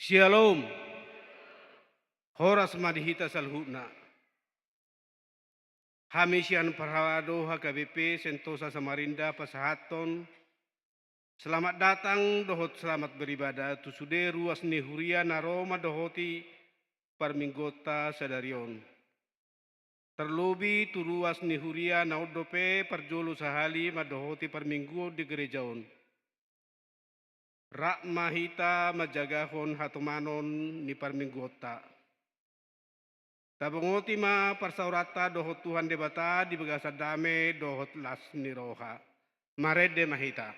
Shalom, horas madihita salhutna. Hamisian Parhado HKBP Sentosa Samarinda Pasahaton. Selamat datang dohot selamat beribadah tu sude ruas nehuria naroma dohoti parminggota sadarion. Terlebih tu ruas nehuria naudope parjolo sahali madohoti parminggu di gerejaon. Rak mahita majagahon hatumanon ni parminggota. Tabongoti ma parsaurata dohot Tuhan debata di bagasa dame dohot las niroha. Marede mahita.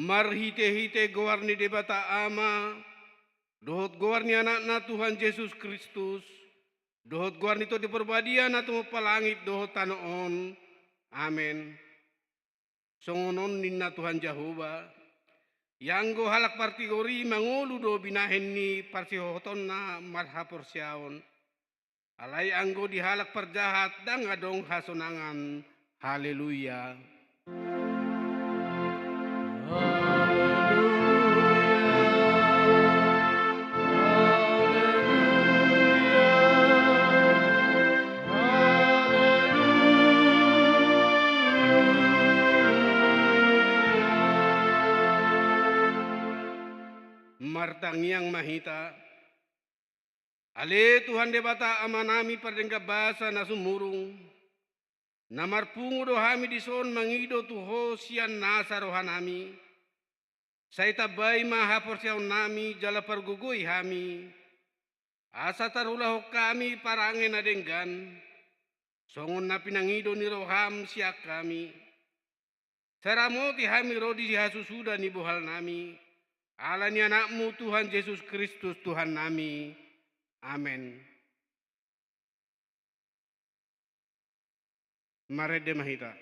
Marhite-hite gowarni debata ama, dohot gowarni anak-na Tuhan Yesus Kristus, dohot gowarni to diperbadian atau palangit dohot tanoon, amen. Songonon ninna Tuhan Jehovah, yang go halak partigori mangolu do binahen ni parsihoton na marhaporsiaon, alay anggo dihalak perjahat dang adong hasonangan, haleluya. martangiang mahita. Ale Tuhan debata amanami pardengka basa na sumurung. Namarpungu dohami dison mangido tuho sian nasa rohanami. Saita bai mahapor siaw nami jala pargugui hami. Asa tarulah kami parangen adenggan. Songon na pinangido ni roham siak kami. Saramoti hami rodi hasusuda ni bohal nami. Ala ni anakmu Tuhan Yesus Kristus Tuhan nami. Amen. Marede mahita.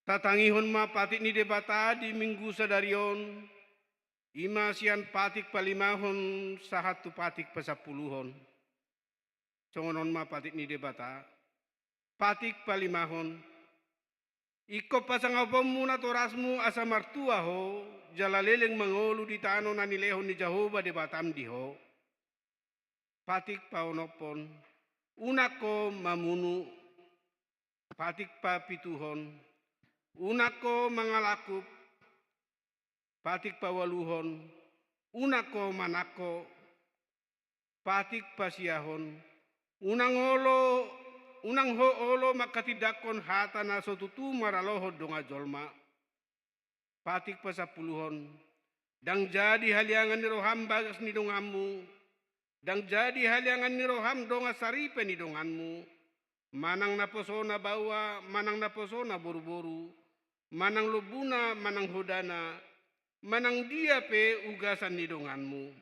Tatangihon ma patik ni debata di minggu sadarion. Ima sian patik palimahon sahatu patik pasapuluhon. Songonon ma patik ni debata. Patik palimahon. Iko pasangapamu na torasmu asa martua ho. Jalaleleng mangolu di tano na nilehon ni Jehovah debatam diho. Patik paonopon. Unako mamunu. Patik pa pituhon. Unako mangalakup, patik pawaluhon, unako manako, patik pasiahon, unang ho olo makatidakon hata na sotutu maralohod donga jolma, patik pasapuluhon, dang jadi haliangan ni roham bagas ni dongamu, dang jadi haliangan ni roham donga saripe ni donganmu, manang naposona bawa, manang naposona boru-boru, manang lubuna, manang hodana, manang dia pe ugasan nidonganmu.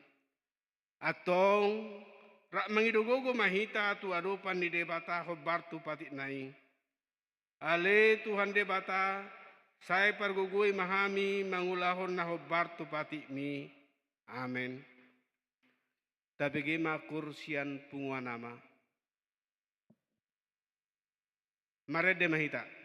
Atong rak mangidogogo mahita tu adopan ni debata hobartu patik nai. Ale Tuhan debata, saya pargugui mahami mangulahon na hobartu patik mi. Amen. Tabege makur sian pungua nama. Marede mahita.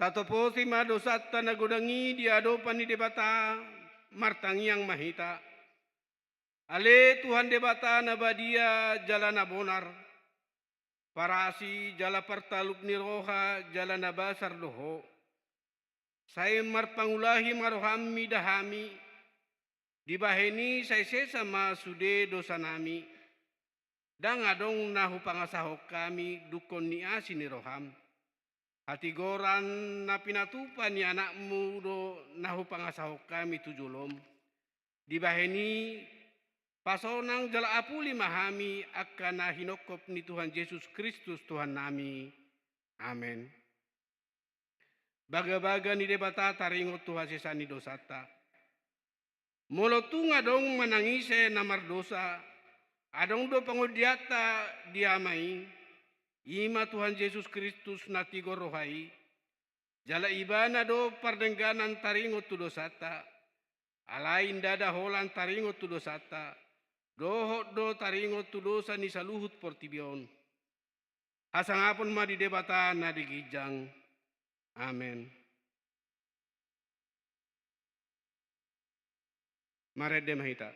Tatoposi madosata nagodangi diadopan ni debata martangi yang mahita. Ale Tuhan debata nabadia jalan abonar. Parasi jala partaluk ni roha jala nabasar doho. Saya marpangulahi marohami dahami. Dibaheni saya sesama sude dosa nami. Dan adong nahu pangasahok kami dukon ni asin ni roham. Hati goran na pinatupan ni anakmu do nahu pangasahok kami tujulom. Dibaheni pasonang jala apuli mahami akan nahinokop ni Tuhan Yesus Kristus Tuhan nami. Amen. Baga-baga ni debata taringot Tuhan sesani dosata. Molotung adong manangise namar dosa. Adong do pangodiata diamai. Ima Tuhan Yesus Kristus natigor rohai. Jala ibana do pardengganan taringot tu dosata. Alain dada holan taringot tu dosata. Dohot do taringot tu dosa ni saluhut portibion. Asangapon ma di debata na digijang. Amen. Marede mahita.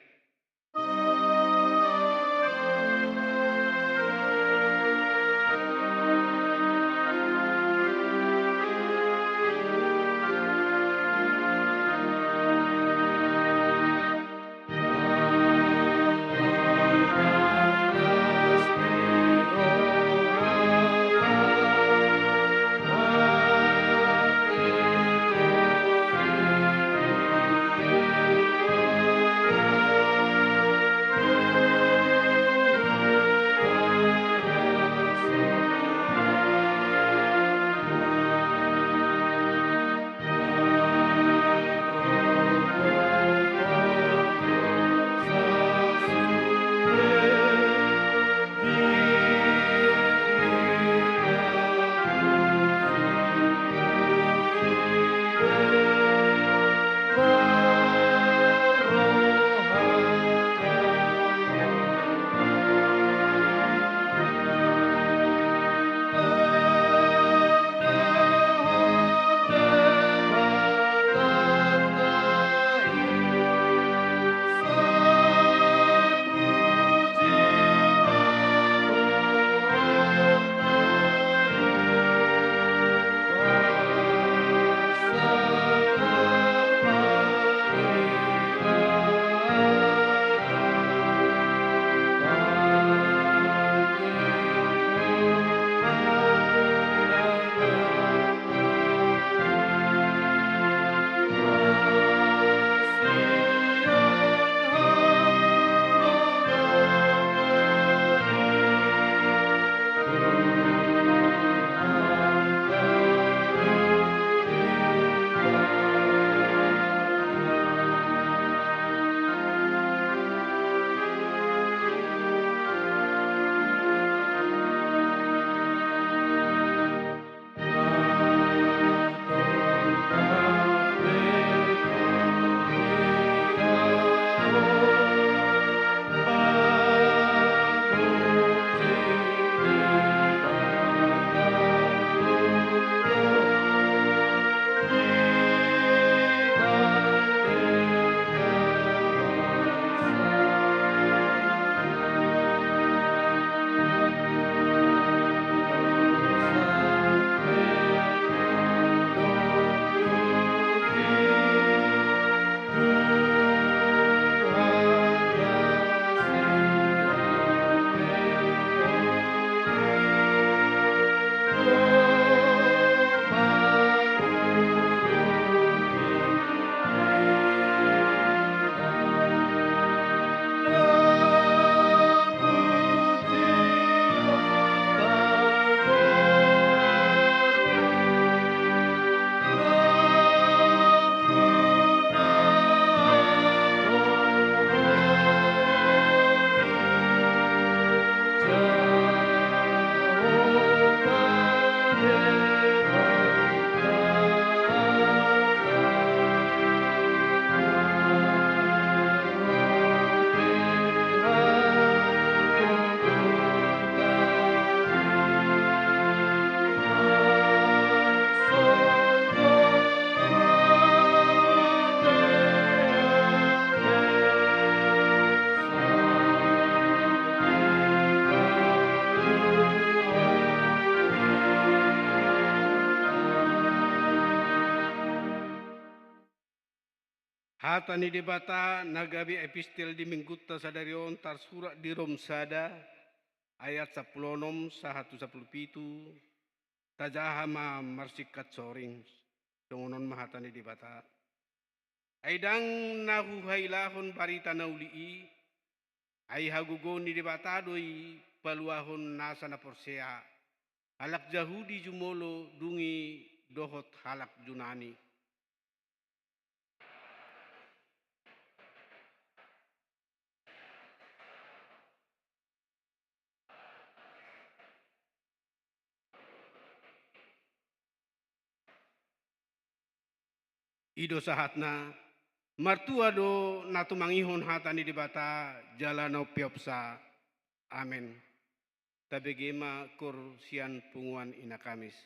Hata ni debata nagabi epistel di minggutta sadarion tar surat di Rom sada ayat 16 sahatu 17 tajahama marsikat soring songonon mahata ni debata. Aidang nahuhailahon barita naulii ay hagugon ni debata doi paluahon nasa na porsea halak jahudi jumolo dungi dohot halak junani. Ido sahatna martua do natumangihon hata ni debata jalano piopsa. Amen. Tabegema kursian punguan ina kamis.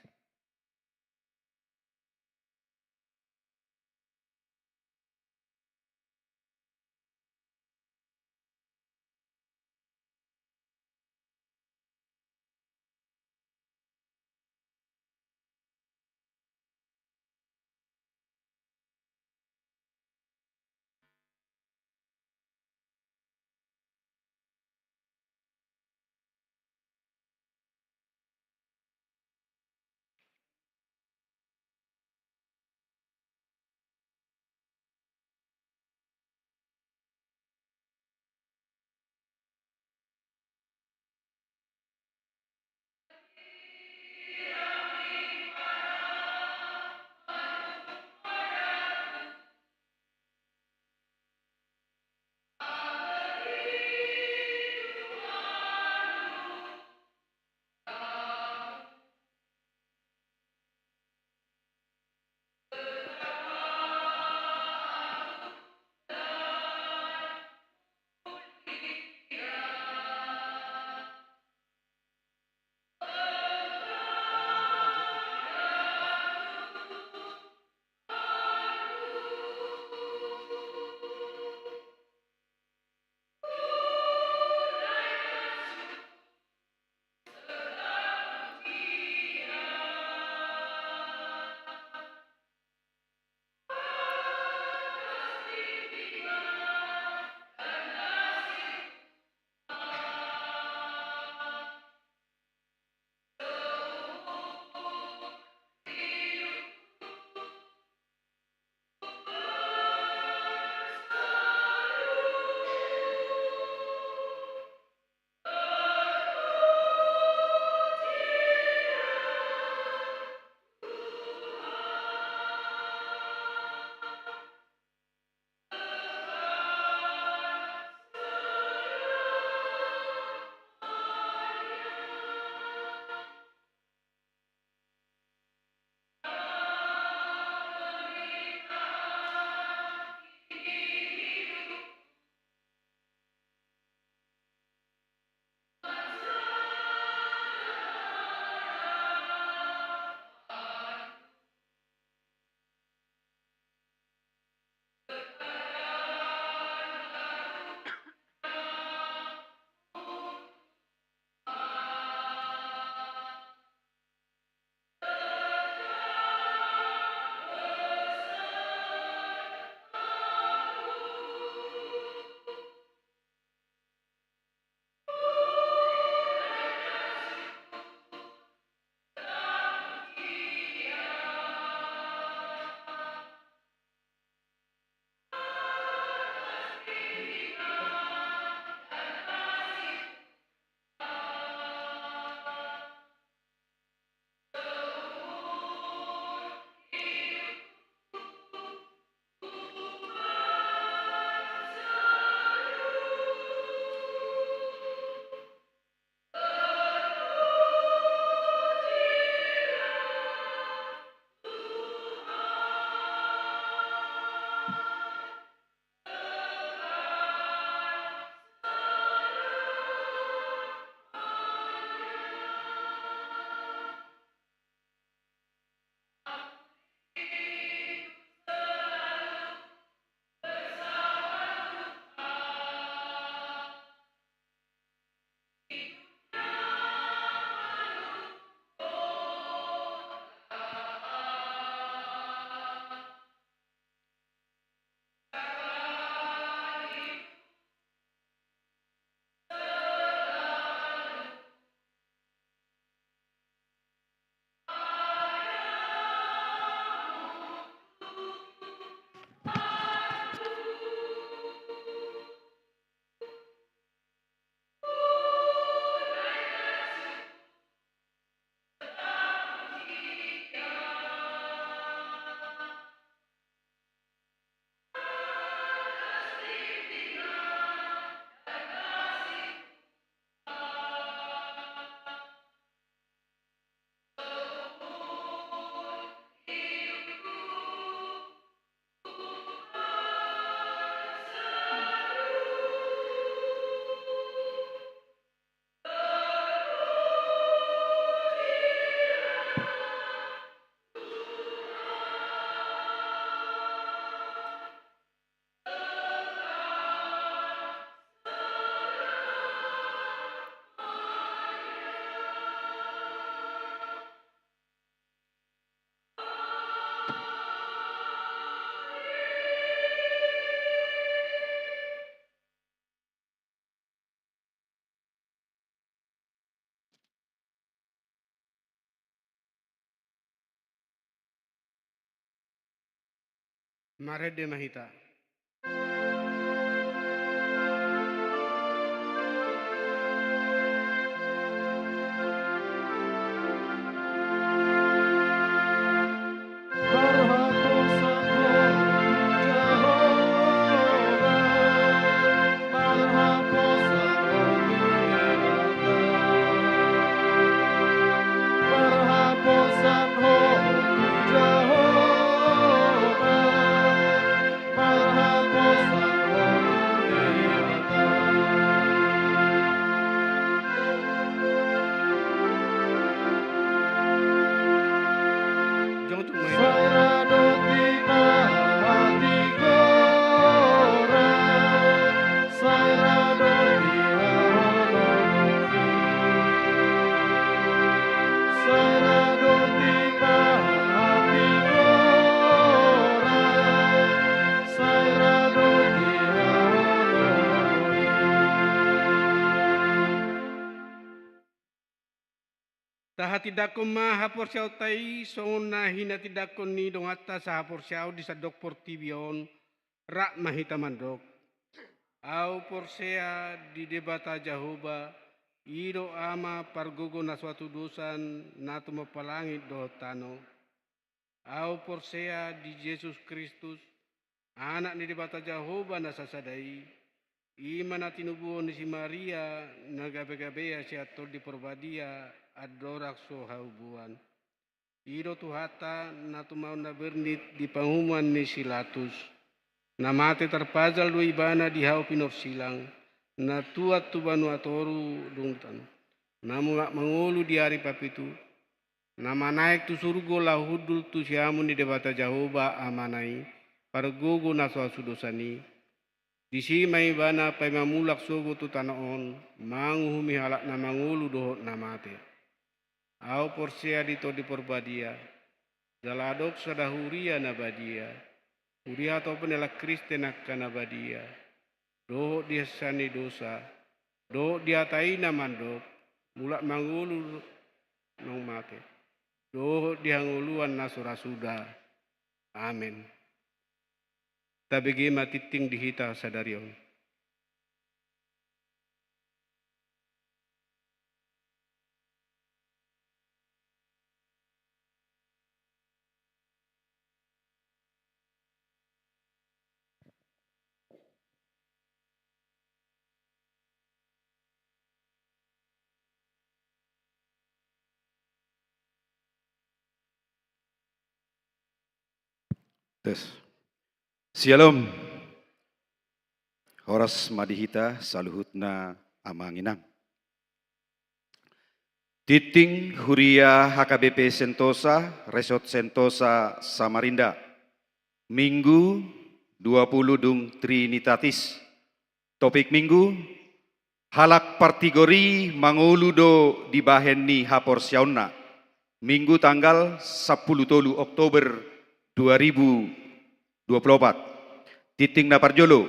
Mare de mahita. Jong tu mahita. Taha tidak ko mahapor siyaw tay, songon na hina tidak ko ni dong atta sa hapor siyaw di sa dok portibion, rak mahita mandok. Au porsea di debata Jahoba, iro ama pargogo na suatu dosan na tumapalangit do tano. Au porsea di Yesus Kristus, anak ni debata Jahoba na sasadai, ima na tinubuhon ni si Maria, nagabe-gabe siya tol di porbadia, adorak so haubuan. Iro tuhata na tumaw na bernit di pangumuan ni Silatus. Na mate terpajal do ibana di hau pinor silang. Na tuat tu banu atoru dungtan. Na mulak mangulu di hari papitu. Na manaik tu surgo lahudul tu siamun di debata Jahoba amanai. Pargogo na soal sudosani. Di simay bana pay mamulak sogo tu tanaon. Manguhumi halak na mangulu dohot na mate. Au porsea dito di porbadia, jaladok sadahuria na badia, huria to penela Kristen akana badia, doh dia sani dosa, doh dia taina mandok, mulak mangulu nong mate, doh dia nguluan nasura suda, amin. Tabegi matiting dihita sadarion. Tes. Shalom. Horas madihita saluhutna amanginang. Titing Huria HKBP Sentosa, Resort Sentosa Samarinda. Minggu 20 Dung Trinitatis. Topik minggu, halak partigori manguludo di bahenni hapor syauna. Minggu tanggal 10 Oktober 2024. Titing Naparjolo.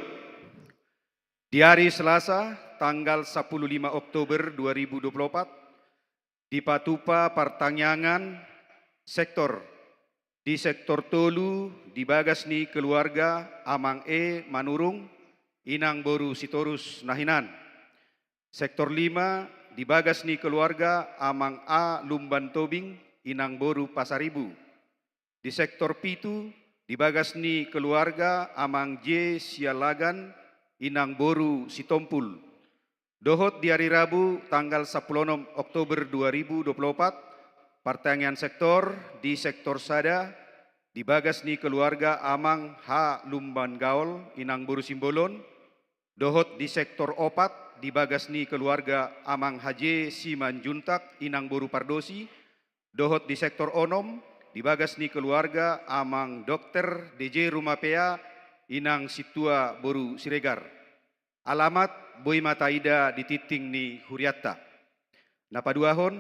Di hari Selasa tanggal 15 Oktober 2024 di Patupa Pertanyaan sektor di sektor Tolu di Bagasni keluarga Amang E Manurung Inang Boru Sitorus Nahinan. Sektor 5 di Bagasni keluarga Amang A Lumban Tobing Inang Boru Pasaribu. Di sektor Pitu di Bagasni keluarga Amang J Sialagan Inang Boru Sitompul. Dohot di hari Rabu tanggal 10 Oktober 2024 pertanyaan sektor di sektor Sada di Bagasni keluarga Amang H Lumban Gaul Inang Boru Simbolon. Dohot di sektor Opat di Bagasni keluarga Amang HJ Siman Juntak Inang Boru Pardosi. Dohot di sektor Onom di Bagasni keluarga Amang Dokter DJ Rumapea Inang Situa Boru Siregar. Alamat Boy Mataida di titing ni Huriatta. Napaduahon,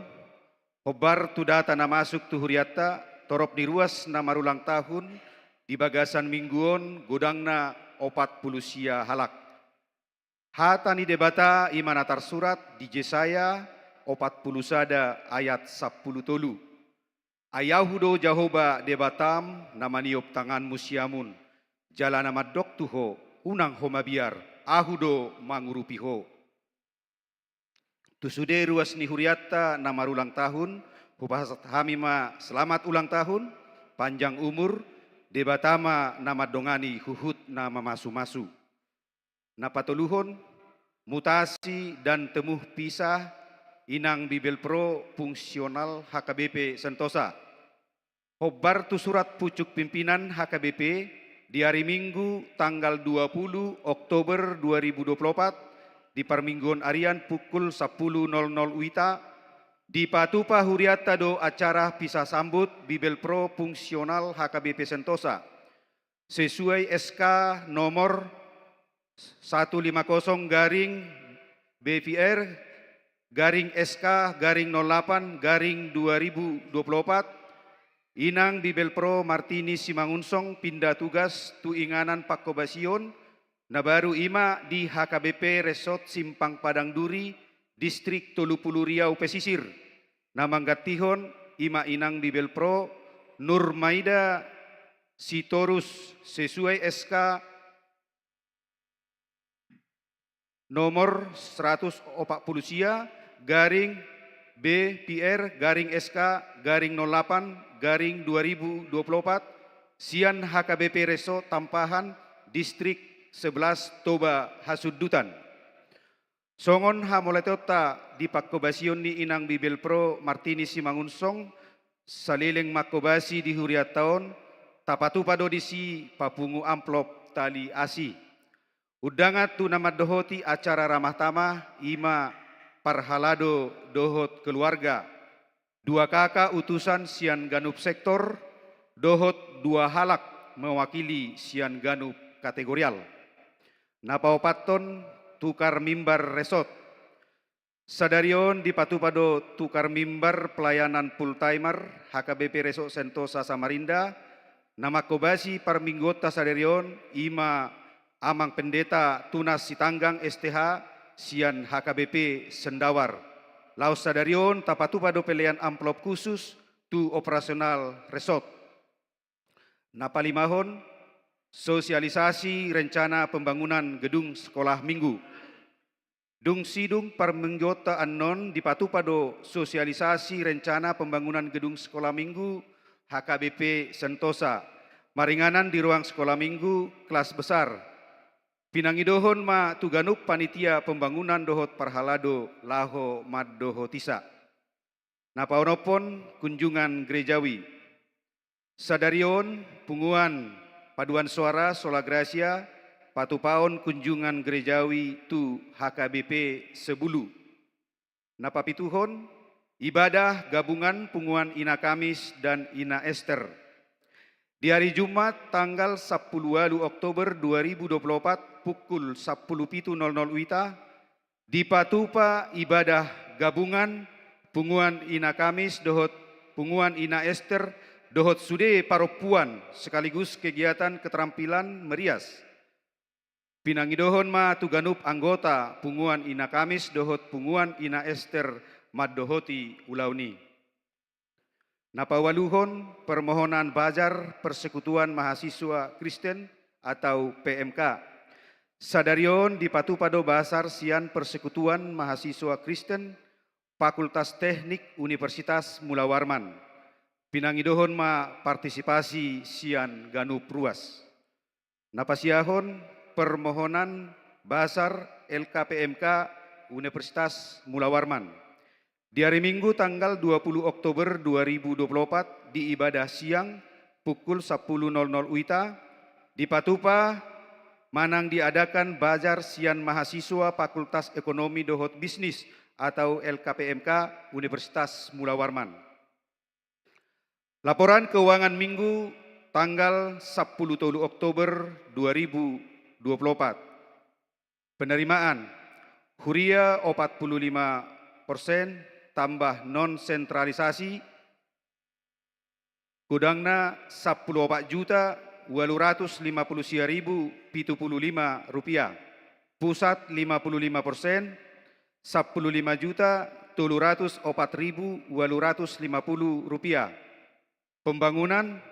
hobar tu data na masuk tu Huriatta, torop di ruas na marulang tahun, di bagasan mingguon godangna 40 sia halak. Hata ni debata imanatar surat di Jesaya 40 sada ayat 10 tolu. Ayahudo Jahoba debatam namaniop tangan musiamun. jalana madok tuho, unang homabiar, ahudo mangurupiho. Tusude ruas ni huriata nama ulang tahun, hubahasat hamima selamat ulang tahun, panjang umur, debatama nama dongani huhut nama masu-masu. Napatoluhon, mutasi dan temuh pisah, inang Bibel Pro fungsional HKBP Sentosa. Hobar tu surat pucuk pimpinan HKBP di hari Minggu tanggal 20 Oktober 2024 di Permingguan Harian pukul 10.00 WITA di Patupa Huriata do acara pisah sambut Bibel Pro fungsional HKBP Sentosa sesuai SK nomor 150 garing BVR garing SK garing 08 garing 2024 Inang Bibel Pro Martini Simangunsong pindah tugas tu inganan Pakobasion na baru ima di HKBP Resort Simpang Padang Duri Distrik Tolupulu Riau Pesisir na manggatihon ima Inang Bibel Pro Nur Maida Sitorus sesuai SK nomor 140 garing BPR garing SK garing 08 garing 2024 Sian HKBP Reso Tampahan Distrik 11 Toba Hasudutan. Songon hamoletota di Pakobasion ni Inang Bibel Pro Martini Simangunsong salileng makobasi di huriat taon tapatupado disi papungu amplop tali asi. Udangat tu nama dohoti acara ramah tamah ima parhalado dohot keluarga. Dua kakak utusan Sian Ganup sektor, dohot dua halak mewakili Sian Ganup kategorial. Napaopaton tukar mimbar resort. Sadarion di Patupado tukar mimbar pelayanan full timer HKBP Resort Sentosa Samarinda. Nama kobasi parminggota sadarion ima amang pendeta tunas sitanggang STH Sian HKBP Sendawar. Laos sadarion tapatupado pelean amplop khusus tu operasional resort. Napalimahon sosialisasi rencana pembangunan gedung sekolah minggu. Dung sidung parmenggota anon di patupado sosialisasi rencana pembangunan gedung sekolah minggu HKBP Sentosa. Maringanan di ruang sekolah minggu kelas besar. Pinangidohon ma tuganup panitia pembangunan dohot parhalado laho mad dohotisa. Napaonopon kunjungan gerejawi. Sadarion punguan paduan suara Sola Gracia patupaon kunjungan gerejawi tu HKBP Sebulu. Napapituhon ibadah gabungan punguan Ina Kamis dan Ina Ester. Di hari Jumat tanggal 10 Oktober 2024 pukul 10.00 WITA di Patupa ibadah gabungan punguan Ina Kamis dohot punguan Ina Ester dohot sude paropuan sekaligus kegiatan keterampilan merias. Pinangidohon ma tuganup anggota punguan Ina Kamis dohot punguan Ina Ester maddohoti ulauni. Napawaluhon permohonan Bazar Persekutuan Mahasiswa Kristen atau PMK. Sadarion di Patupado Basar Sian Persekutuan Mahasiswa Kristen Fakultas Teknik Universitas Mula Warman. Pinangidohon ma partisipasi Sian Ganup Ruas. Napasiahon permohonan Basar LKPMK Universitas Mula Warman. Di hari Minggu tanggal 20 Oktober 2024 di ibadah siang pukul 10.00 WITA di Patupa manang diadakan Bazar Sian Mahasiswa Fakultas Ekonomi Dohot Bisnis atau LKPMK Universitas Mula Warman. Laporan keuangan Minggu tanggal 10 Oktober 2024. Penerimaan Huria 45% tambah non sentralisasi kudangna 14 juta 850.075 rupiah. Pusat 55%, 15 juta 704.850 rupiah. Pembangunan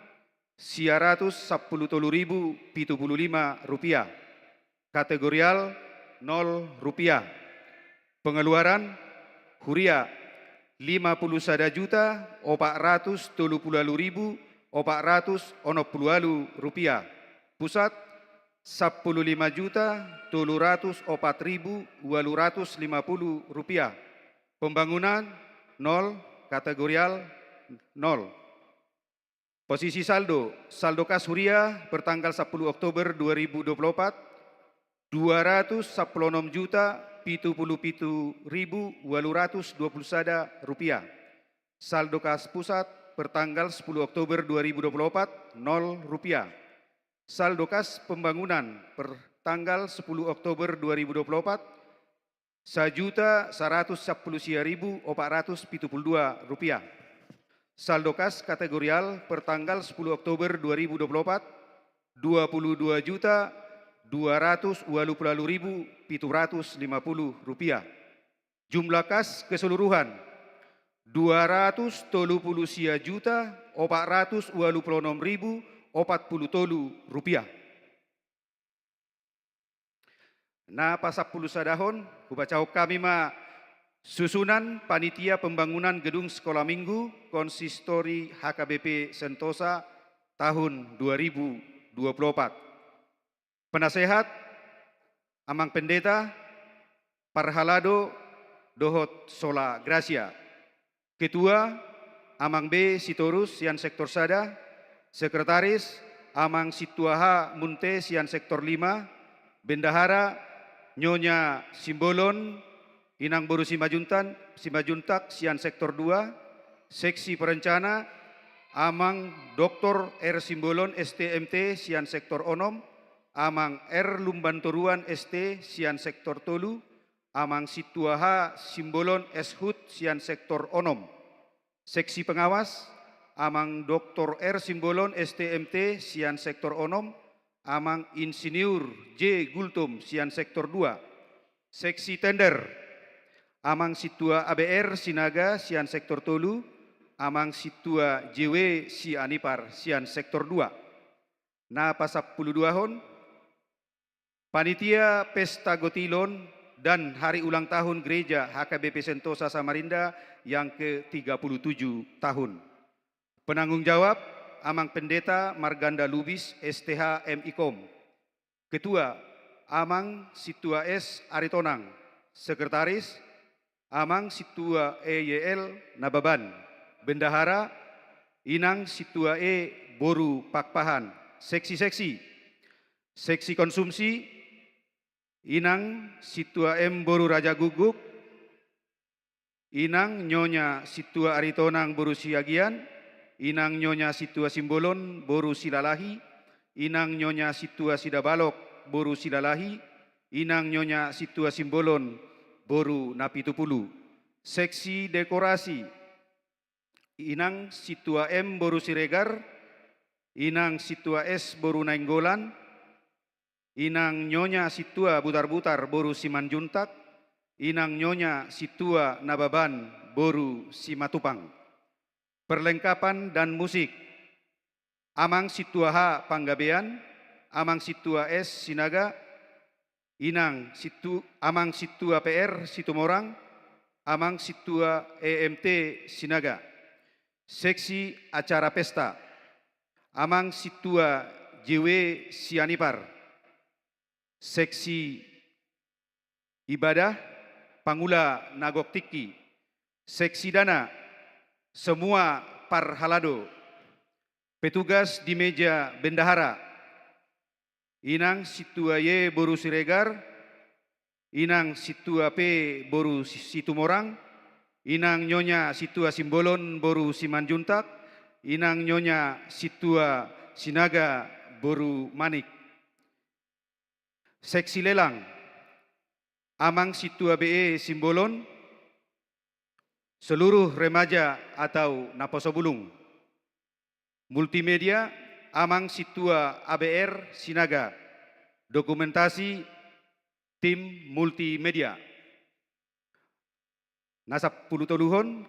Rp110.075. Kategorial Rp0. Pengeluaran Huria Rp50.430.460. Pusat Rp10.704.850. Pembangunan 0, kategorial 0. Posisi saldo kas Huria pertanggal 10 Oktober 2024 Rp216.077.821. Saldo kas pusat pertanggal 10 Oktober 2024 Rp0. Saldo kas pembangunan pertanggal 10 Oktober 2024 Rp1.110.472. Saldo kas kategorial pertanggal 10 Oktober 2024 Rp22.220.750. Jumlah kas keseluruhan Rp230.426.040. Na pasapulu sadahon, kubacau kami susunan panitia pembangunan gedung sekolah minggu konsistori HKBP Sentosa tahun 2024. Penasehat Amang Pendeta Parhalado Dohot Sola Gracia. Ketua Amang B Sitorus Sian Sektor Sada. Sekretaris Amang Situaha Munte Sian Sektor 5. Bendahara Nyonya Simbolon Inang Boru Simajuntak Sian Sektor 2, Seksi Perencana Amang Dr. R. Simbolon STMT Sian Sektor Onom, Amang R. Lumbantoruan ST Sian Sektor Tolu, Amang Situaha Simbolon Eshut Sian Sektor Onom. Seksi Pengawas Amang Dr. R. Simbolon STMT Sian Sektor Onom, Amang Insinyur J. Gultom Sian Sektor 2. Seksi Tender Amang Situa ABR Sinaga Sian Sektor Tolu, Amang Situa JW Si Anipar Sian Sektor 2. Na pasap 12 hon, Panitia Pesta Gotilon dan Hari Ulang Tahun Gereja HKBP Sentosa Samarinda yang ke-37 tahun. Penanggung jawab Amang Pendeta Marganda Lubis STH MIKOM. Ketua Amang Situa S Aritonang. Sekretaris Amang Situa EYL Nababan. Bendahara Inang Situa E Boru Pakpahan. Seksi-seksi. Seksi konsumsi Inang Situa M Boru Raja Guguk. Inang Nyonya Situa Aritonang Boru Siagian. Inang Nyonya Situa Simbolon Boru Silalahi. Inang Nyonya Situa Sidabalok Boru Silalahi. Inang Nyonya Situa Simbolon Boru Napitupulu. Seksi dekorasi Inang Situa M Boru Siregar, Inang Situa S Boru Nainggolan, Inang Nyonya Situa Butar-Butar Boru Simanjuntak, Inang Nyonya Situa Nababan Boru Simatupang. Perlengkapan dan musik Amang Situa H Panggabean, Amang Situa S Sinaga, Amang Situa PR Situmorang, Amang Situa EMT Sinaga. Seksi acara pesta Amang Situa JW Sianipar. Seksi ibadah Pangula Nagok Tiki. Seksi dana semua Parhalado. Petugas di meja bendahara Inang Situa Y Boru Siregar, Inang Situa P Boru Situmorang, Inang Nyonya Situa Simbolon Boru Simanjuntak, Inang Nyonya Situa Sinaga Boru Manik. Seksi lelang Amang Situa BE Simbolon, seluruh remaja atau Naposobulung. Multimedia Amang Situa ABR Sinaga. Dokumentasi tim multimedia. Nasab puluh toluhon,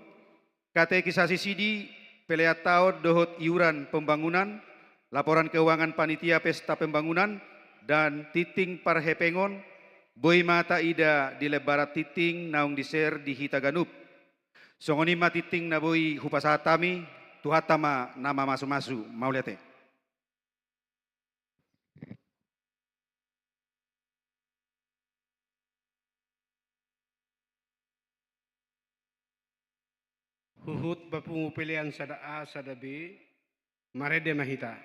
katekisasi sidi peleat taot dohot iuran pembangunan laporan keuangan panitia pesta pembangunan, dan titing parhepengon, boy mata ida di lebarat titing naung diser di Hitaganup. Songonima titing na boy hupasatami, tuhatama nama masu-masu, mauliate. Huhut bapungu pilihan sada A sada B, marede mahita.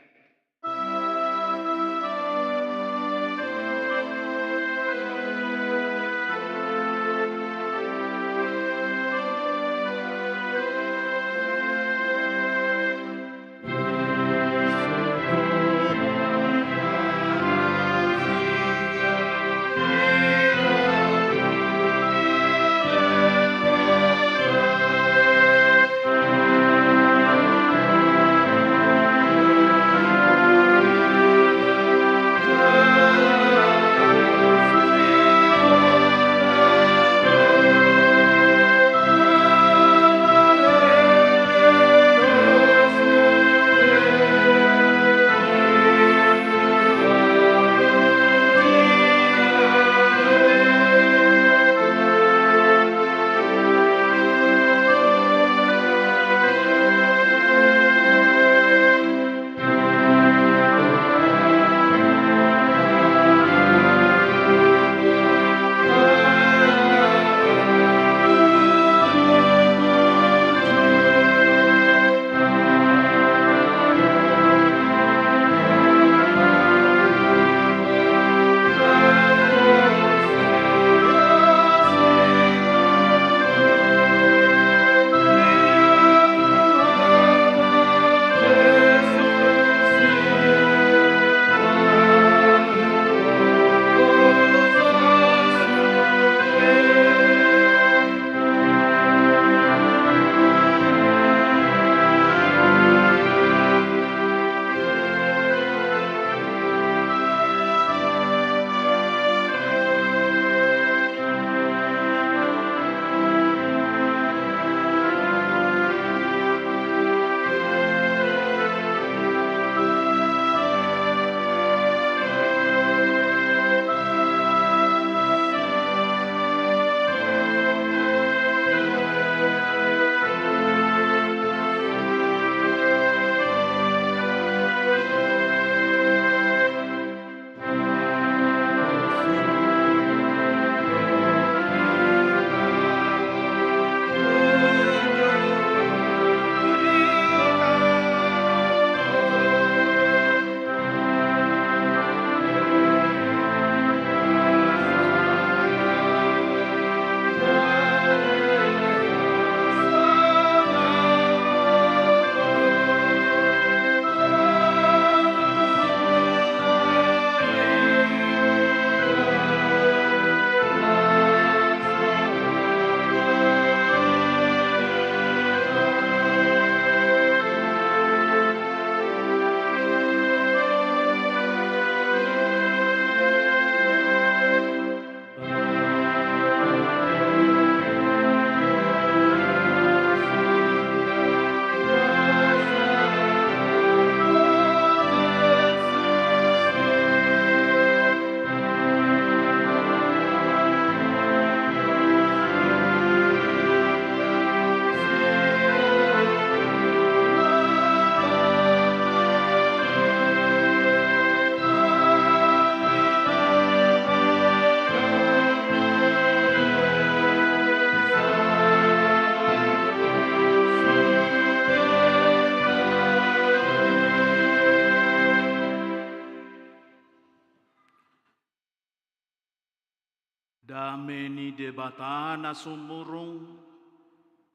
Dameni debatana sumurung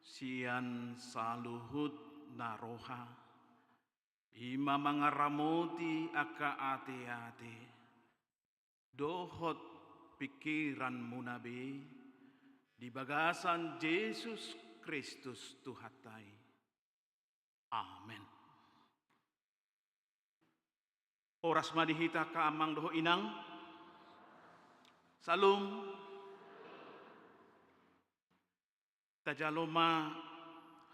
sian saluhut naroha ima mangaramoti aka ate-ate dohot pikiran munabe di bagasan Yesus Kristus Tuhatai. Amen. Oras madihita ka amang doho inang salum tajaloma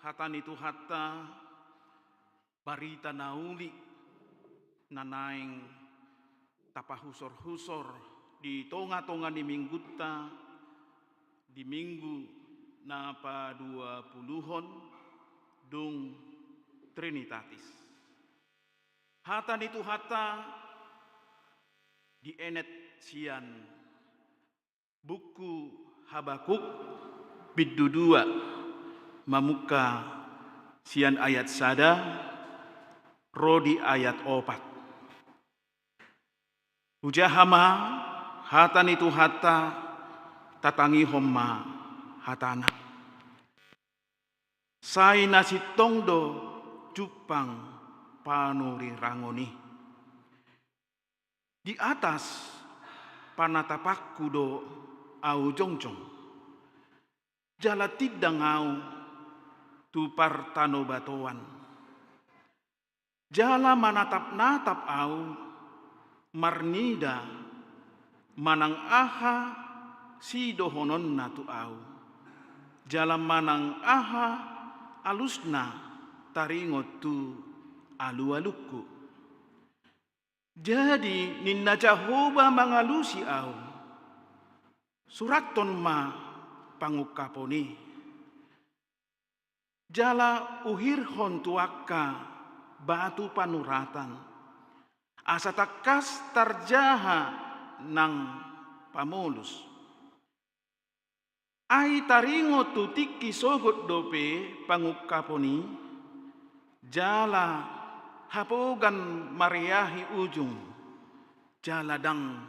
hatan itu hatta barita nauli nanaing tapahusor-husor di tonga-tonga di mingguta di minggu napa 20-hon dung Trinitatis. Hata itu hata di enet sian buku Habakuk biddu 2 mamuka sian ayat sada rodi ayat 4. Ujahama hatan itu hata tatangi homma hatana. Sai nasi tongdo cupang panuri rangoni. Di atas panatapakku do au jongjong. Jala tidang au tupar tano batoan. Jala manatap-natap au marnida manang aha sidohonon na tu au. Jala manang aha alusna taringot tu alu-aluku. Jadi ninna Jehovah mangalusi au. Suraton ma pangukaponi. Jala uhirhon tuaka batu panuratan. Asa takas tarjaha nang pamulus. Ai taringo tu tiki sogot dope pangukaponi. Jala hapogan mariahi ujung. Jala dang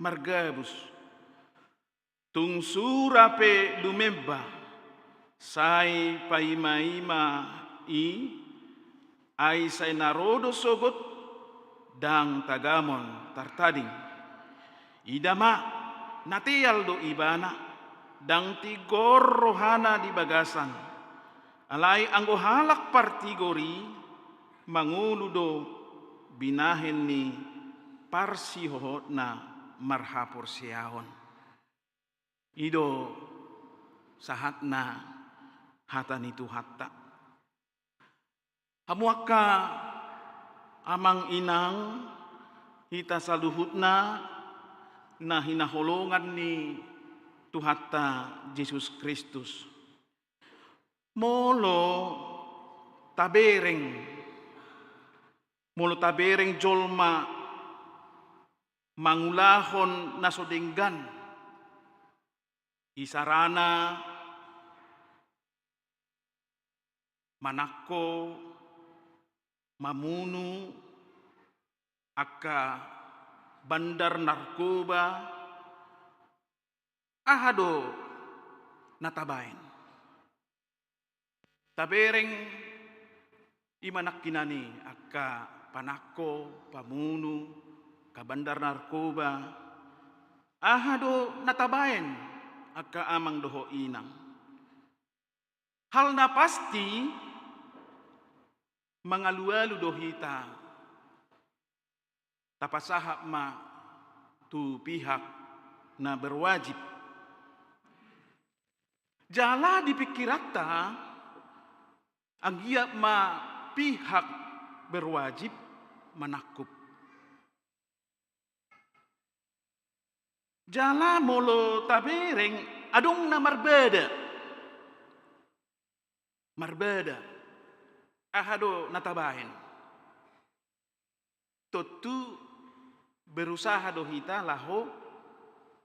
margabus. Tung surape lumemba. Sai paima-ima i. Ai sai narodo sogot. Dang tagamon tartading. Idama natial do ibana. Dang tigor rohana di bagasan. Alai anggo halak partigori. Manguludo binahin ni parsi hohotna marhapor siahon. Ido sahatna hatan itu hatta. Hamuaka amang inang hita saluhutna na hinaholongan ni Tuhatta Yesus Kristus. Molo tabereng jolma mangulahon nasodenggan isarana manakko mamunu akka bandar narkoba ahado natabain. Tabereng imanak kinani akka panakko, pamunu, kabandar narkoba, ahado natabain akka amang doho inang. Hal na pasti mangalualu dohita tapasahap ma tu pihak na berwajib. Jala dipikirata agiat ma pihak berwajib menakup. Jala molo tabereng adong na marbeda. Ahado natabahin. Totu berusaha dohita laho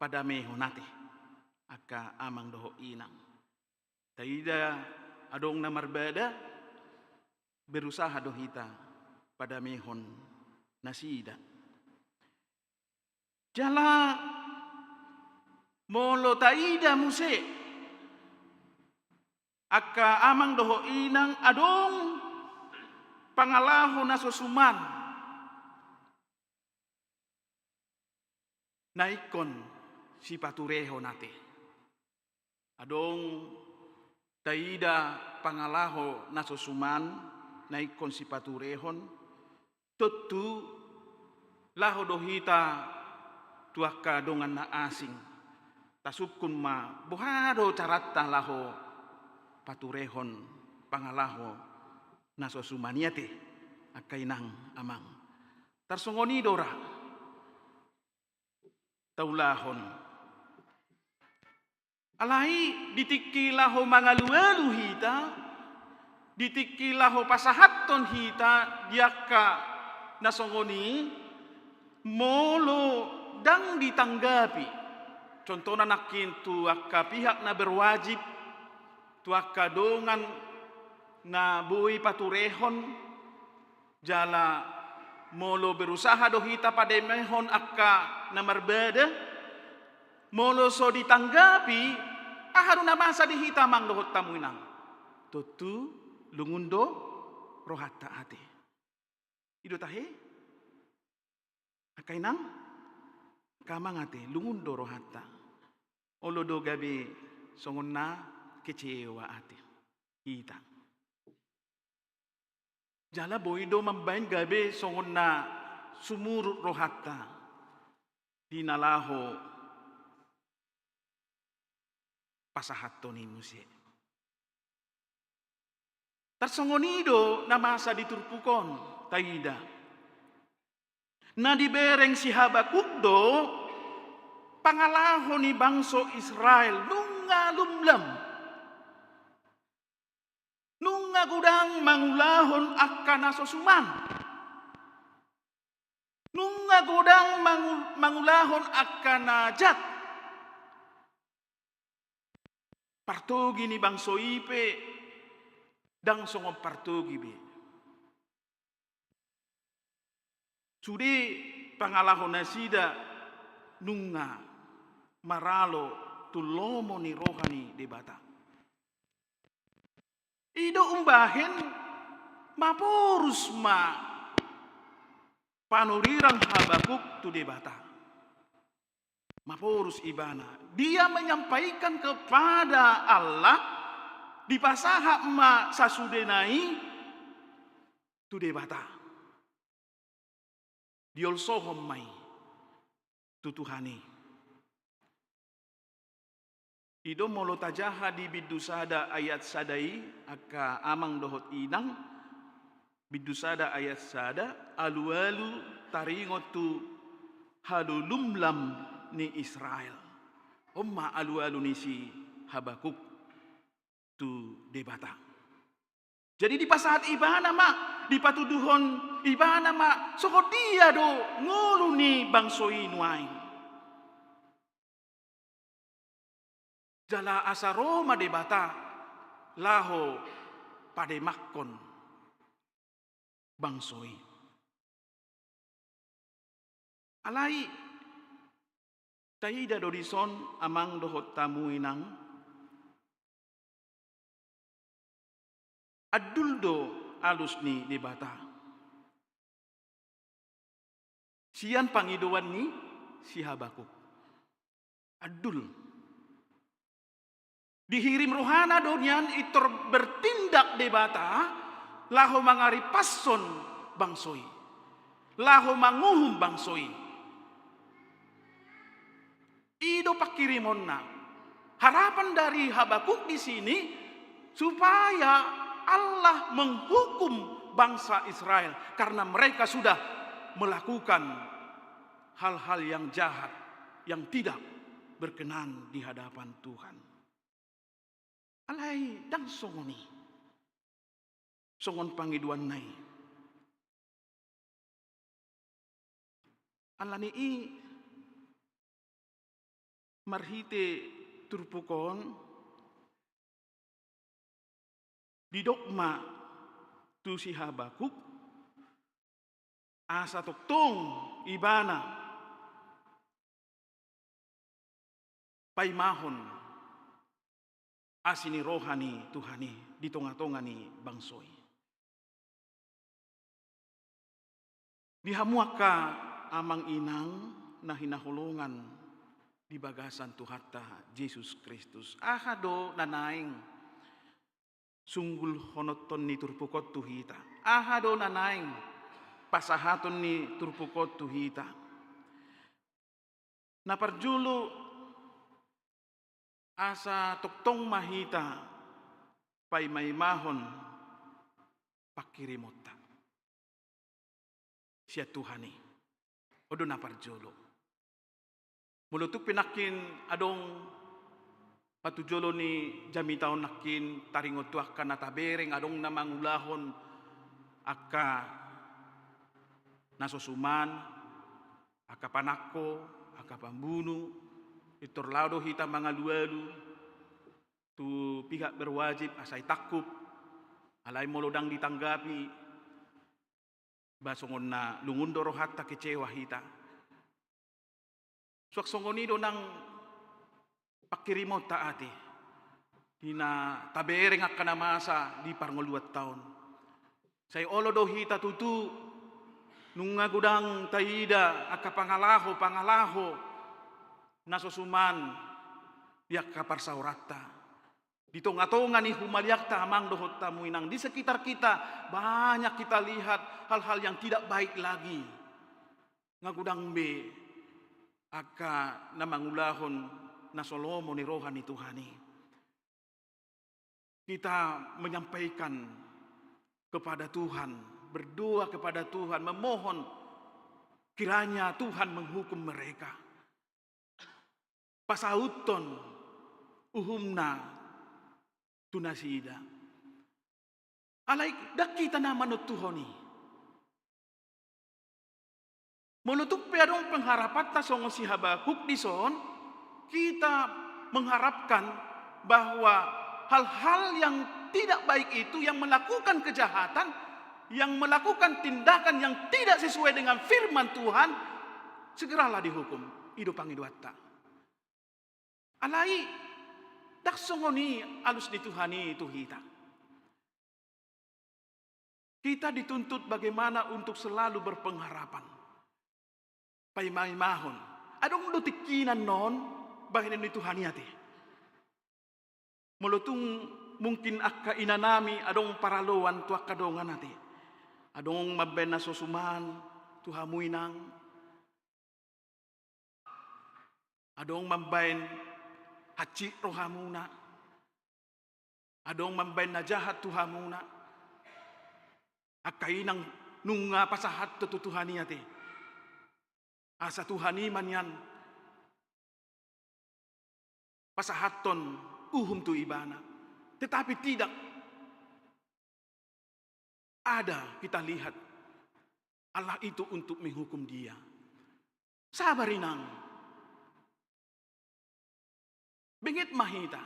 pada meho nate. Aka amang doho inang. Taida adong na marbeda berusaha dohita pada mehon nasida. Jala molo taida muse akka amang doho inang adong pangalaho na susuman naikon si patureho nate adong taida pangalaho na susuman naikon si paturehon tutu laho dohita tuaka dongan na asing tasukun ma buhado carata laho paturehon pangalaho na susumaniate akainang amang tarsongoni dora taulahon. Alai ditikilaho mangalualu hita, ditikilaho pasahaton hita diaka nasongoni molo dang ditanggapi. Contohnya nakin tu akka pihak na berwajib, tu akka dongan na bui paturehon, jala molo berusaha dohita pada mehon akka na marbeda, molo so ditanggapi, haruna masa dihita mang dohot tamuinang. Tutu lungundo rohatta ate. Ido tahe? Akainang? Kamang ate lungundo rohatta. Olodo gabi songon na kecewa ate. Hita. Jala boido mambain gabi songon na sumurut rohatta. Dinalaho pasahatto ni musie. Tarsongonido na masa diturpukon taida. Na dibereng si Habakuk do pangalaho ni bangso Israel nunga lumlam. Nunga gudang mangulahon akka nasosuman. Nunga gudang mangulahon akka najat. Partogi ni bangso ipe dang songong partogi be. Sudi pangalahon nasida nunga maralo tulomo ni rohani debata. Ido umbahen mapurus ma panurirang Habakuk tu debata. Mapurus ibana. Dia menyampaikan kepada Allah di pasaha ma sasudenai tu debata. Diol sohom mai tutuhani. Ido molo tajaha di Bidusada ayat sadai aka amang dohot inang. Bidusada ayat sada alu-alu taringotu halulumlam ni Israel. Omma alu-alu ni si Habakuk tu debata. Jadi di pasahat ibana mak, di patuduhon ibana mak, soko dia do ngulu ni bangsoi nuai. Jala asa Roma debata laho pade makkon bangsoi. Alai taida dodison amang dohot tamuinang aduldo alus ni debata. Sian pangidoan ni si Habakuk. Adul. Dihirim rohana donyan itor bertindak debata laho mangari passon bangsoi. Laho manguhum bangsoi. Ido pakirimon na. Harapan dari Habakuk di sini supaya Allah menghukum bangsa Israel karena mereka sudah melakukan hal-hal yang jahat yang tidak berkenan di hadapan Tuhan. Alai dan songoni. Songon pangiduan nai. Alani i marhite turpukon di dogma tu si Habakuk asa toktong ibana paimahon asini rohani Tuhani di tonga-tonga ni bangsoi. Dihamuaka amang inang na hinahulungan di bagasan Tuhatta Yesus Kristus. Ahado nanaing sunggul honoton ni turpukot tuhita. Ahado nanaing pasahaton ni turpukot tuhita. Naparjulu asa toktong mahita pay maymahon pakirimota. sia Tuhani. Odo na parjolo. Mulutuk pinakin adong patujolo ni jami taon nakin taringot tuak ka natabereng adong namangulahon aka nasosuman, aka panako, aka pambunuh, itorlado hita mga lualu, tu pihak berwajib asai takup, alay molodang ditanggapi, basongon na lungundoro hatta kecewa hita. Suak songonido nang pakirimot taati, hina tabereng akka namasa di parngoluat taon. Say olo do hita tutu, nung ngagudang taida akka pangalaho, nasosuman, biak kapar saurata. Dito ngatongan ni humaliak ta amang dohot tamu inang. Di sekitar kita banyak kita lihat hal-hal yang tidak baik lagi. Ngagudang be aka namangulahon nasolomo ni rohani Tuhani. Kita menyampaikan kepada Tuhan, berdoa kepada Tuhan, memohon kiranya Tuhan menghukum mereka. Pasauton uhumna tunasida. Alay dak kita na manut Tuhani. Menutup perong pengharapan ta songo si Habakuk di son, kita mengharapkan bahwa hal-hal yang tidak baik itu, yang melakukan kejahatan, yang melakukan tindakan yang tidak sesuai dengan firman Tuhan, segeralah dihukum. Hidup pangiduatta. Alai dak songoni alus dituhani itu kita. Kita dituntut bagaimana untuk selalu berpengharapan. Paimahon. Adong dutikinan non bahin ni Tuhani ati. Mulutung mungkin akka inanami adong paraloan tuak kadongan ati. Adong mabben na sosuman tuhamuinang. Adong mambain haci rohamuna. Adong mambain na jahat tuhamuna. Akka inang nunga pasahat tutuhani ati. Asa Tuhani man yan. Pasahaton uhum tu ibana. Tetapi tidak ada kita lihat Allah itu untuk menghukum dia. Sabarinang. Bingit mahita.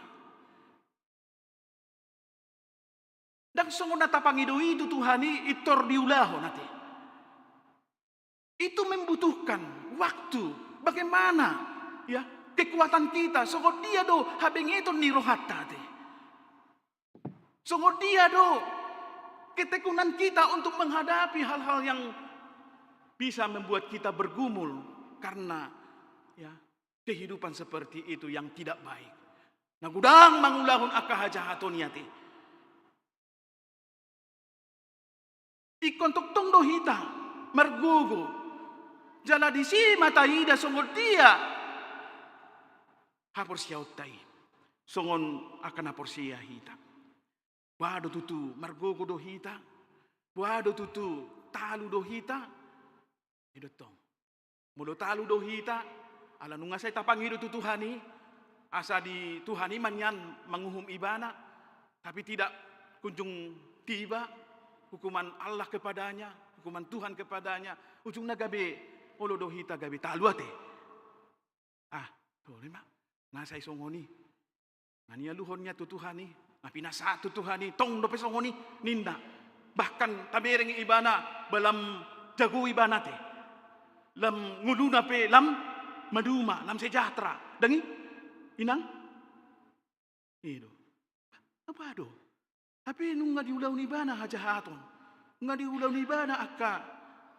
Dan songon natapangido itu Tuhani itor diulaho nati. Itu membutuhkan waktu. Bagaimana ya kekuatan kita. Sungguh dia do habeng itu nirohat tadi. Sungguh dia do ketekunan kita untuk menghadapi hal-hal yang bisa membuat kita bergumul karena ya kehidupan seperti itu yang tidak baik. Nagudang mangulahun akahajahaton yati. Ikontok tong do hita mergugu. Jala di si mataida sungguh dia hapor siautai songon akan hapor sia hita. Wado tutu margogo do hita. Wado tutu talu do hita. Hidotong. Mulo talu do hita. Ala nunga say tapang hido tutuhani. Asa di Tuhani manyan manguhum ibana. Tapi tidak kunjung tiba hukuman Allah kepadanya. Hukuman Tuhan kepadanya. Ujung nagabe. Olo do hita gabi talu ate. Tuh lima. Nasay songoni. Nania luhonnya tutuhani. Napinasa tutuhani. Tong do pesongoni. Ninda. Bahkan tabereng ibana. Balam jago ibana te. Lam nguluna pe. Lam maduma. Lam sejahtera. Dangi. Inang. Ido. Apa do? Tapi nung nga diulaw ni ibana hajahaton. Nga diulaw ni ibana akka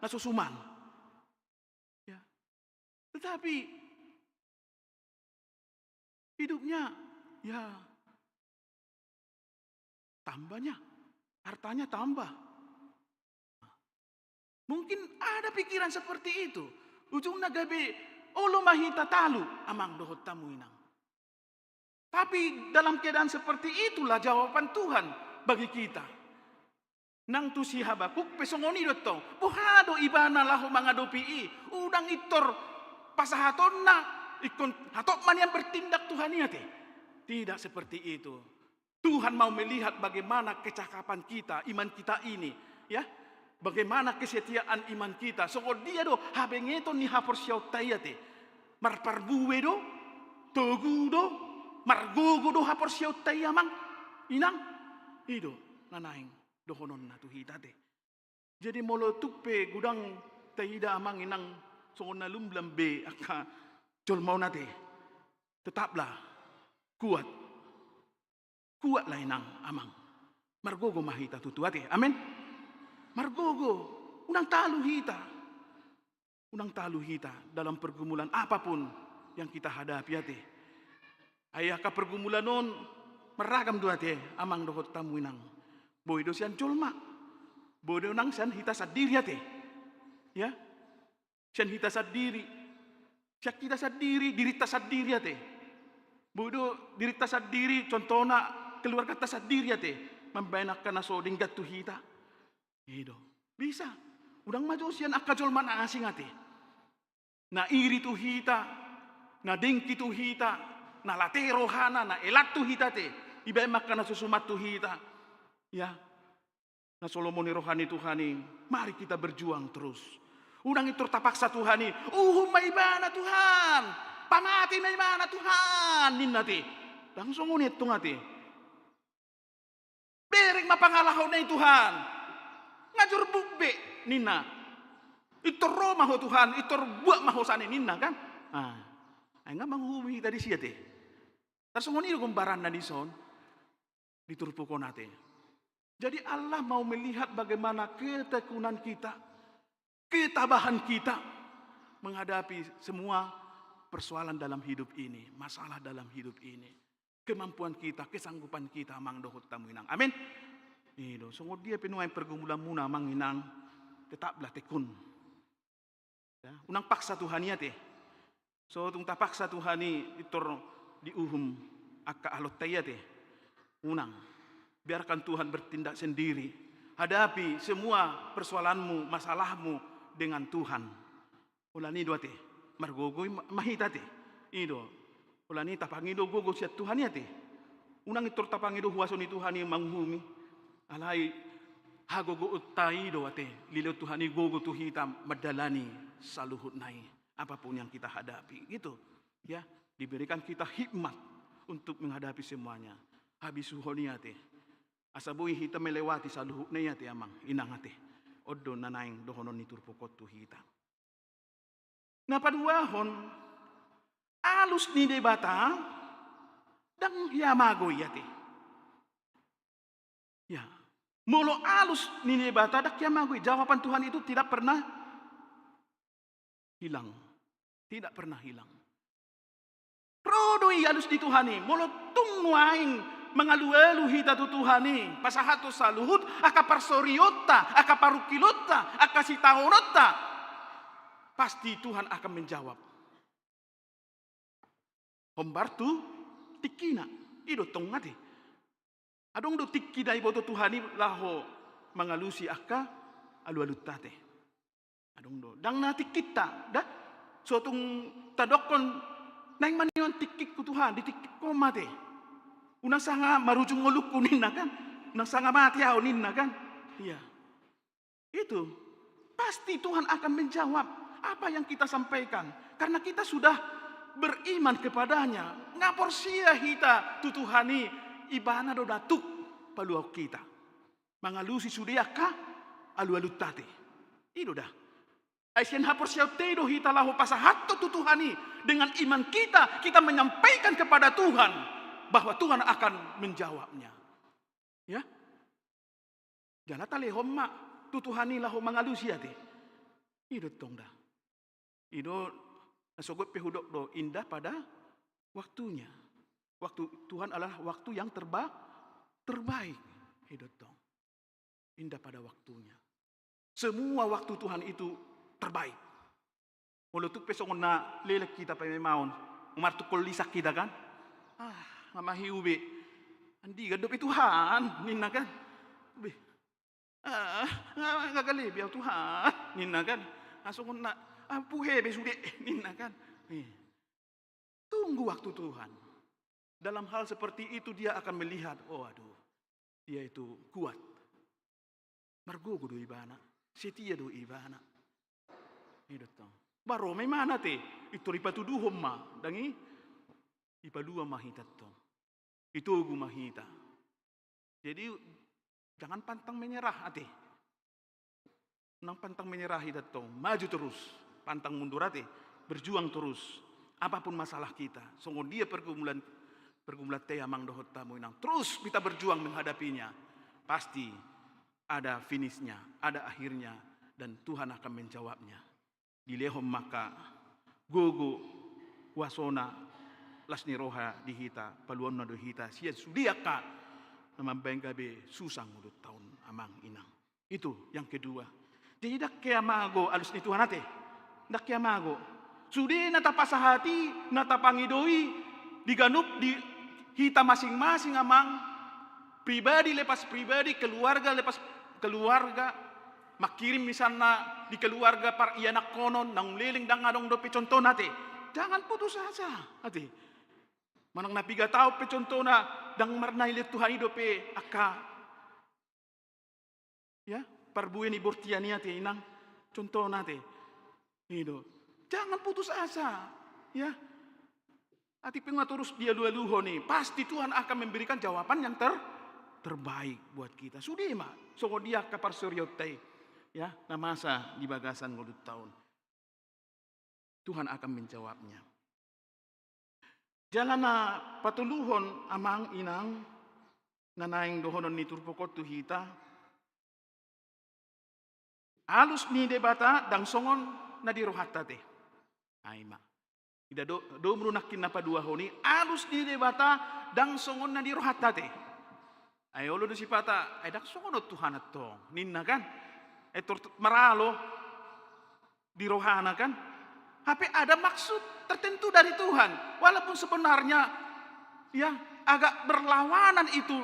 nasusuman. Tetapi hidupnya ya tambahnya, hartanya tambah. Mungkin ada pikiran seperti itu. Ujung nagabe olo mahita talu amang dohot tamu inang. Tapi dalam keadaan seperti itulah jawaban Tuhan bagi kita. Nang tu si Habakuk pesongoni dotong. Buhado ibana lahu mangadopi udang itor pasahatonna ikon hatok man yang bertindak Tuhan te. Tidak seperti itu. Tuhan mau melihat bagaimana kecakapan kita, iman kita ini, ya. Bagaimana kesetiaan iman kita. Sokol dia do habengeto ni hapor siau tayate. Marparbuwe do, togu do, margogo do hapor siau tayamang inang ido nanaing dohonon na tuhitate. Jadi molo tupe gudang tayida amang inang sokol na lumblambe aka jol mau nate. Tetaplah kuat. Kuatlah inang amang. Margogo mahita tutuate. Amin. Margogo, unang talo hita dalam pergumulan apapun yang kita hadapi ate. Ayah ka pergumulan non meragam dua te amang dohot tamu inang. Boy do sian colma. Boy do nang sian hita sadiri ate. Ya. Sian hita sadiri. Siak kita sadiri, dirita sadiri ate. Boy do dirita sadiri contohna keluarga ta sadiri ate. Membayanakan na soding gatu hita. Ido bisa udang maju sian akajol mana asing ate na iri tu hita na dengki tu hita na latero hana na elat tu hita te iba makan na susumat tu hita ya na solomoni rohani Tuhani mari kita berjuang terus udang itu terpaksa Tuhani maibana Tuhan pamati maibana Tuhan ninnati langsung unit tungati bereng mapangalahaw na Tuhan ngajur bukbe nina itor maho Tuhan itor buat maho sane nina kan ay nga manghumi tadi siya te tarsungoni gumbaran na dison diturpo ko natin. Jadi Allah mau melihat bagaimana ketekunan kita, ketabahan kita menghadapi semua persoalan dalam hidup ini, masalah dalam hidup ini, kemampuan kita, kesanggupan kita mang dohot tamu inang. Amin. Ido, sungguh dia penuai pergumulan muna manginang, tetaplah tekun. Ya, unang paksa Tuhani ate. So tung tapaksa Tuhani itor diuhum akka alot tayate. Unang, biarkan Tuhan bertindak sendiri. Hadapi semua persoalanmu, masalahmu dengan Tuhan. Ulani do ate, margogoy mahitate. Ido, ulani tapangido gogo siat Tuhani ate. Unang itor tapangido huason ni Tuhani manghumi. Alai hagogo utai do ate lilo Tuhani gogo tu hitam madalani saluhut nai apapun yang kita hadapi gitu ya diberikan kita hikmat untuk menghadapi semuanya habis suhoni ate asabui hitam melewati saluhut nai ate amang inang ate oddo nanaing dohonon ni turpokot tu hitam napaduahon alus ni debata dang yamago yate ya molo alus nini bata dak yamagui jawaban Tuhan itu tidak pernah hilang. Tidak pernah hilang. Rodoi alus di Tuhani molo tungwaing mangalu-alu hita tu Tuhani pasahato saluhut aka parsoriota aka parukilota aka sitaonota pasti Tuhan akan menjawab. Hombartu tikina ido tongati adong do tikki dai boto Tuhani laho mangalusi akka alu-alu tate. Adong do dang nati kita dah sotung tadokon nang manion tikki ku Tuhan di tikki ko mate. Unang sanga marujung ngoluk kunin kan. Unang sanga mati aonin kan. Iya. Itu pasti Tuhan akan menjawab apa yang kita sampaikan karena kita sudah beriman kepadanya. Ngapor sia hita tu Tuhani ibana do datuk paluau kita mangalusi sudiaka alu-alu tate itu dah aisyen hapor siau tedo hita lahu pasahatto tu Tuhani dengan iman kita menyampaikan kepada Tuhan bahwa Tuhan akan menjawabnya ya jana tale homma tu Tuhani lahu mangalusi ate itu tong dah itu nasogot pehudok do indah pada waktunya. Waktu Tuhan adalah waktu yang terbaik. Hidup dong. Indah pada waktunya. Semua waktu Tuhan itu terbaik. Walau tu pesong na lelek kita pa maun. Umar tu lisak kita kan. Mama hiubi. Andi gadop itu Tuhan. Nina kan. Gagali biar Tuhan. Ninna kan. Langsung na puhe besude ninna kan. Tunggu waktu Tuhan. Dalam hal seperti itu dia akan melihat, oh aduh, dia itu kuat. Margogo do ibana, setia do ibana. Itu toh. Baro may mana te, ito ripatuduhom ma, dangi ipadua mahita to. Itu gu mahita. Jadi jangan pantang menyerah ate. Nang pantang menyerah itu to, maju terus, pantang mundur ate, berjuang terus. Apapun masalah kita, sungguh dia pergumulan teh amang dohot tamu inang. Terus kita berjuang menghadapinya. Pasti ada finishnya, ada akhirnya, dan Tuhan akan menjawabnya. Dilehom maka gogo wasona lasni roha dihita paluonna dohita sia sudiaka namambenggabe susang mulut tahun amang inang. Itu yang kedua. Jadi dak kaya mago alus ni Tuhan ate. Dak kaya mago. Sudi natapasahati, natapangidoi, diganup di hita masing-masing amang pribadi lepas pribadi, keluarga lepas keluarga, makirim misalnya di keluarga par iya nak konon nang liling dang adong do contoh nate. Jangan putus asa ate. Manang napiga tao pe contona dang marnai le Tuhan idope aka. Ya, parbueni bortiania te inang contoh nate. Ido. Jangan putus asa, ya. Ati pengaturus dia luho nih, pasti Tuhan akan memberikan jawaban yang terbaik buat kita. Sudi mah, so dia kapar suryotai, ya, namasa di bagasan ngudut tahun. Tuhan akan menjawabnya. Jalana patuluhon amang inang nanaing dohonon ni turpokot tuhita. Alus ni debata dang songon na dirohata teh. Aima. Ida do merunakin napa dua honi alus ni debata dang songon na dirohatate. Ayo lo do sipata, ay dak songon Tuhan atong. Ninna kan? Maralo dirohana kan? Tapi ada maksud tertentu dari Tuhan. Walaupun sebenarnya ya agak berlawanan itu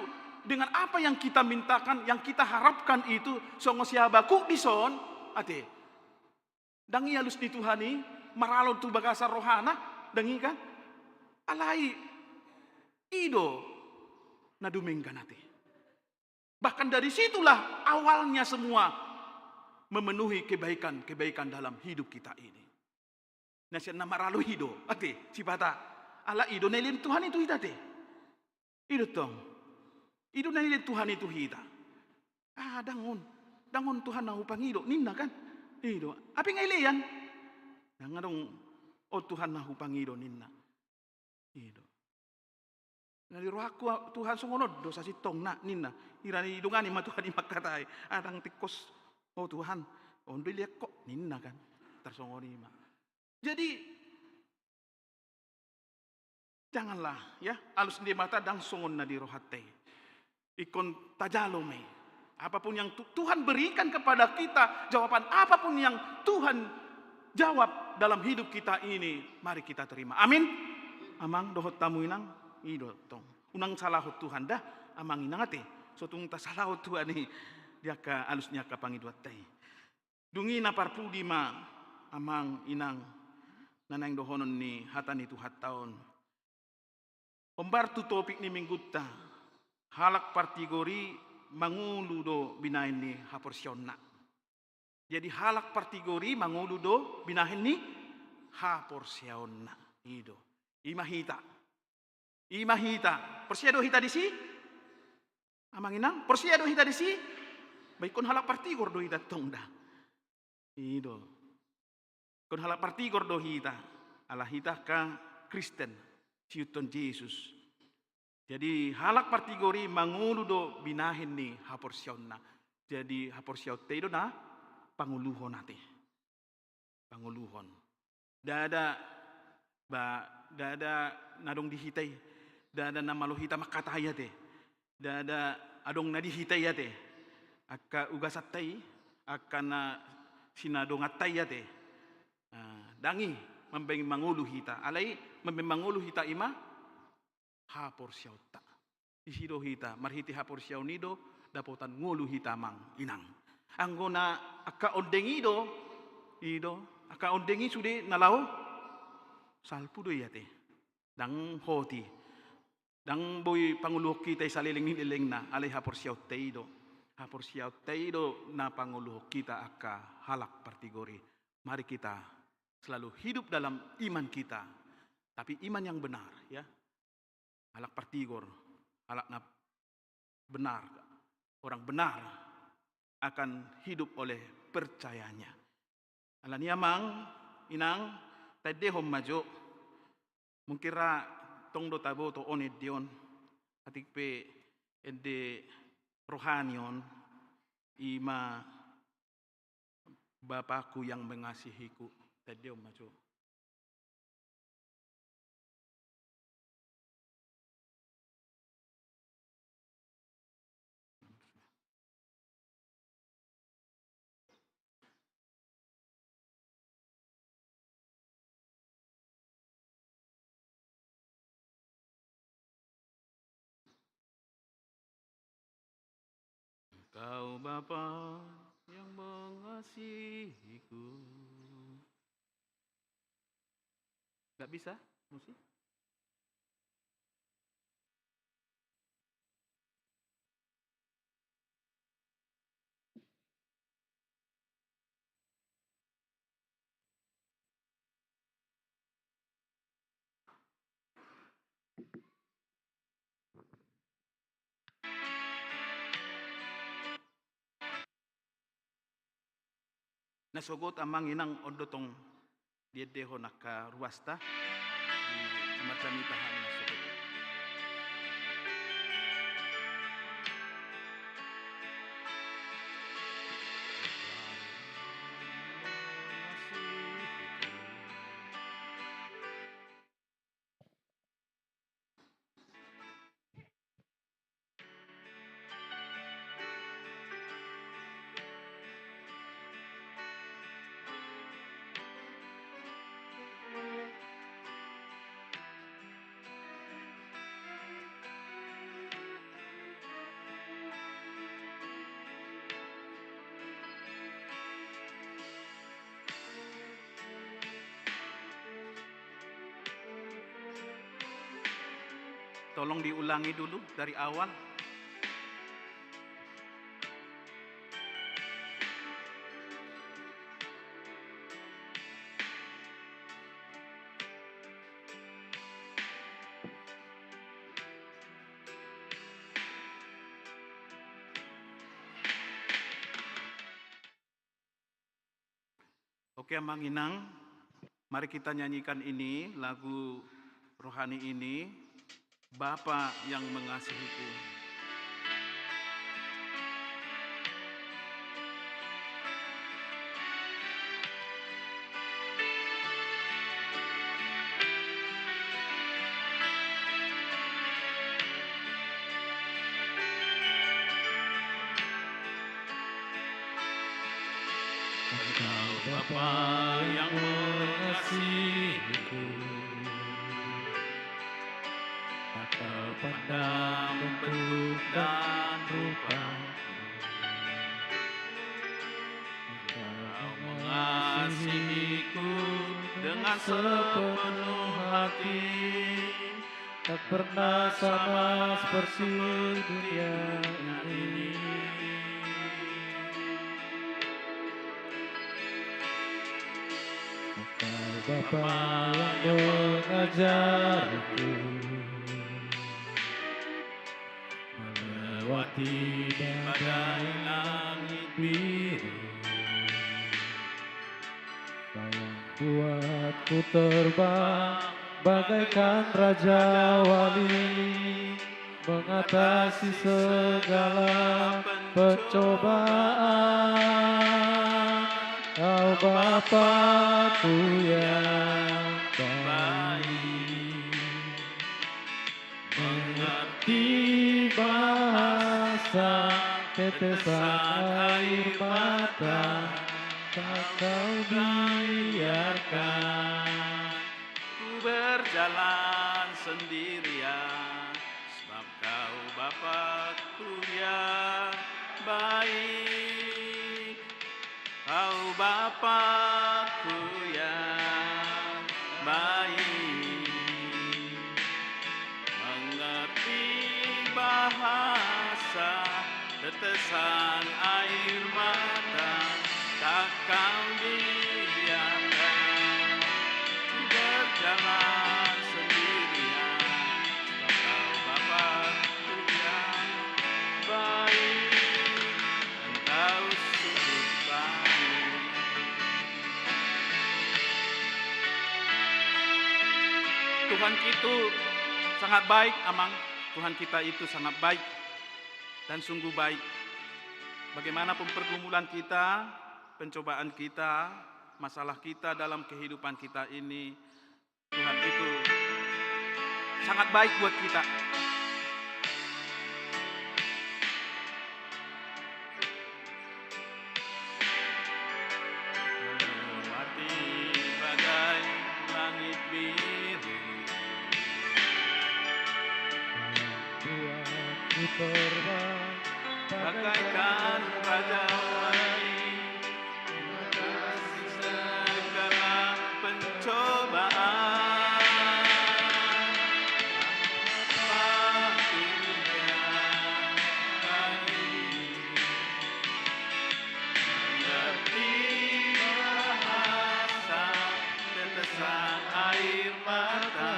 dengan apa yang kita mintakan, yang kita harapkan itu songo siabaku bison ate. Dang ialus di Tuhani maralon tu bagasa rohana dengi kan alai ido na dumenggan ate. Bahkan dari situlah awalnya semua memenuhi kebaikan dalam hidup kita ini. Nasihat nama maralo ido ate sipata ala ido nelin Tuhan itu hitate. Ido tong. Ido nelin Tuhan itu hita. Dangon Tuhan na upang ido ninna kan. Ido. Api ngailian? Nangadong o Tuhan na hupangido ninna. Ido. Naliro aku Tuhan sungonod dosa sitong na ninna. Irani idungani ma Tuhan imakatay. Adang tikos o Tuhan. Ondo liak kok ninna kan. Tersongoni ma. Jadi janganlah ya alus di mata dang songon na di rohate. Ikon tajalome. Apapun yang Tuhan berikan kepada kita, jawaban apapun yang Tuhan jawab dalam hidup kita ini, mari kita terima. Amin. Amang dohot tamu inang ido tong. Unang salahot Tuhan dah amang inang ate. So tung ta salahot Tuhan ni dia ka alusnya ka pangiduat tay. Dungi na parpudi ma amang inang nanang dohonon ni hatan itu hataon. Pembartu topik ni minggutta halak partigori mangulu do binain ni haporsionna. Jadi halak partigori mangulu do binahin ni haporsionna. Ido. Imahita. Persiedo hita di si? Amang inang, persiedo hita di si? Baikon halak partigor do hita tongda. Ido. Kon halak partigor do hita. Ala hita ka Kristen. Siuton Yesus. Jadi halak partigori mangulu do binahin ni haporsionna. Jadi haporsiote do na panguluhon nate. Panguluhon. Dada nadong dihitay. Dada na maluhita makataya te. Dada adong na dihitay te. Akka ugasatay. Akka na sinadong atay te. Dangi mambeng mangulu hita. Alay mambeng mangulu hita ima hapor siyaw ta. Isido hita marhiti hapor siyaw nido dapotan ngulu hita mang inang. Anggona aka ondengi ido aka ondengi sude nalau salpu do yate. Dang hoti. Dang boy panguluh kita saliling niling na alay hapor siyaw teido. Hapor siyaw teido na panguluh kita aka halak partigori. Mari kita selalu hidup dalam iman kita. Tapi iman yang benar ya. Halak partigor, halak na benar. Orang benar akan hidup oleh percayanya. Alani amang inang tade hom majo mungkira tong do tabo to oned dion atik pe ende rohanion ima Bapakku yang mengasihiku tade hom majo. Kau Bapa yang mengasihiku. Gak bisa musik? Nasugot amang inang odotong diedeho naka ruasta di macamitahan nasugot. Tolong diulangi dulu dari awal. Oke, Amang Inang, mari kita nyanyikan ini, lagu rohani ini, Bapa yang mengasihiku. Engkau Bapa yang mengasihiku, tak pandang bentuk dan rupa. Engkau mengasihiku dengan sepenuh hati, tak pernah sama seperti dunia ini. Engkau Bapa yang mengajarku melewati badai langit biru, yang buatku terbang bagaikan raja wali, mengatasi segala pencobaan. Kau Bapakku yang baik, mengerti bahasa tetesan air mata, tak kau biarkan ku berjalan sendirian, sebab kau Bapakku yang baik. bahasa, tetesan air mata, tak kau biarkan ku berjalan sendirian, sebab kau Bapa-Ku yang baik, Engkau sungguh baik. Tuhan itu sangat baik, Amang. Tuhan kita itu sangat baik dan sungguh baik. Bagaimanapun pergumulan kita, pencobaan kita, masalah kita dalam kehidupan kita ini, Tuhan itu sangat baik buat kita. Melewati badai langit biru, bagaikan raja wali, mengatasi segala pencobaan. Waktunya baik, mengerti bahasa, tetesan air mata,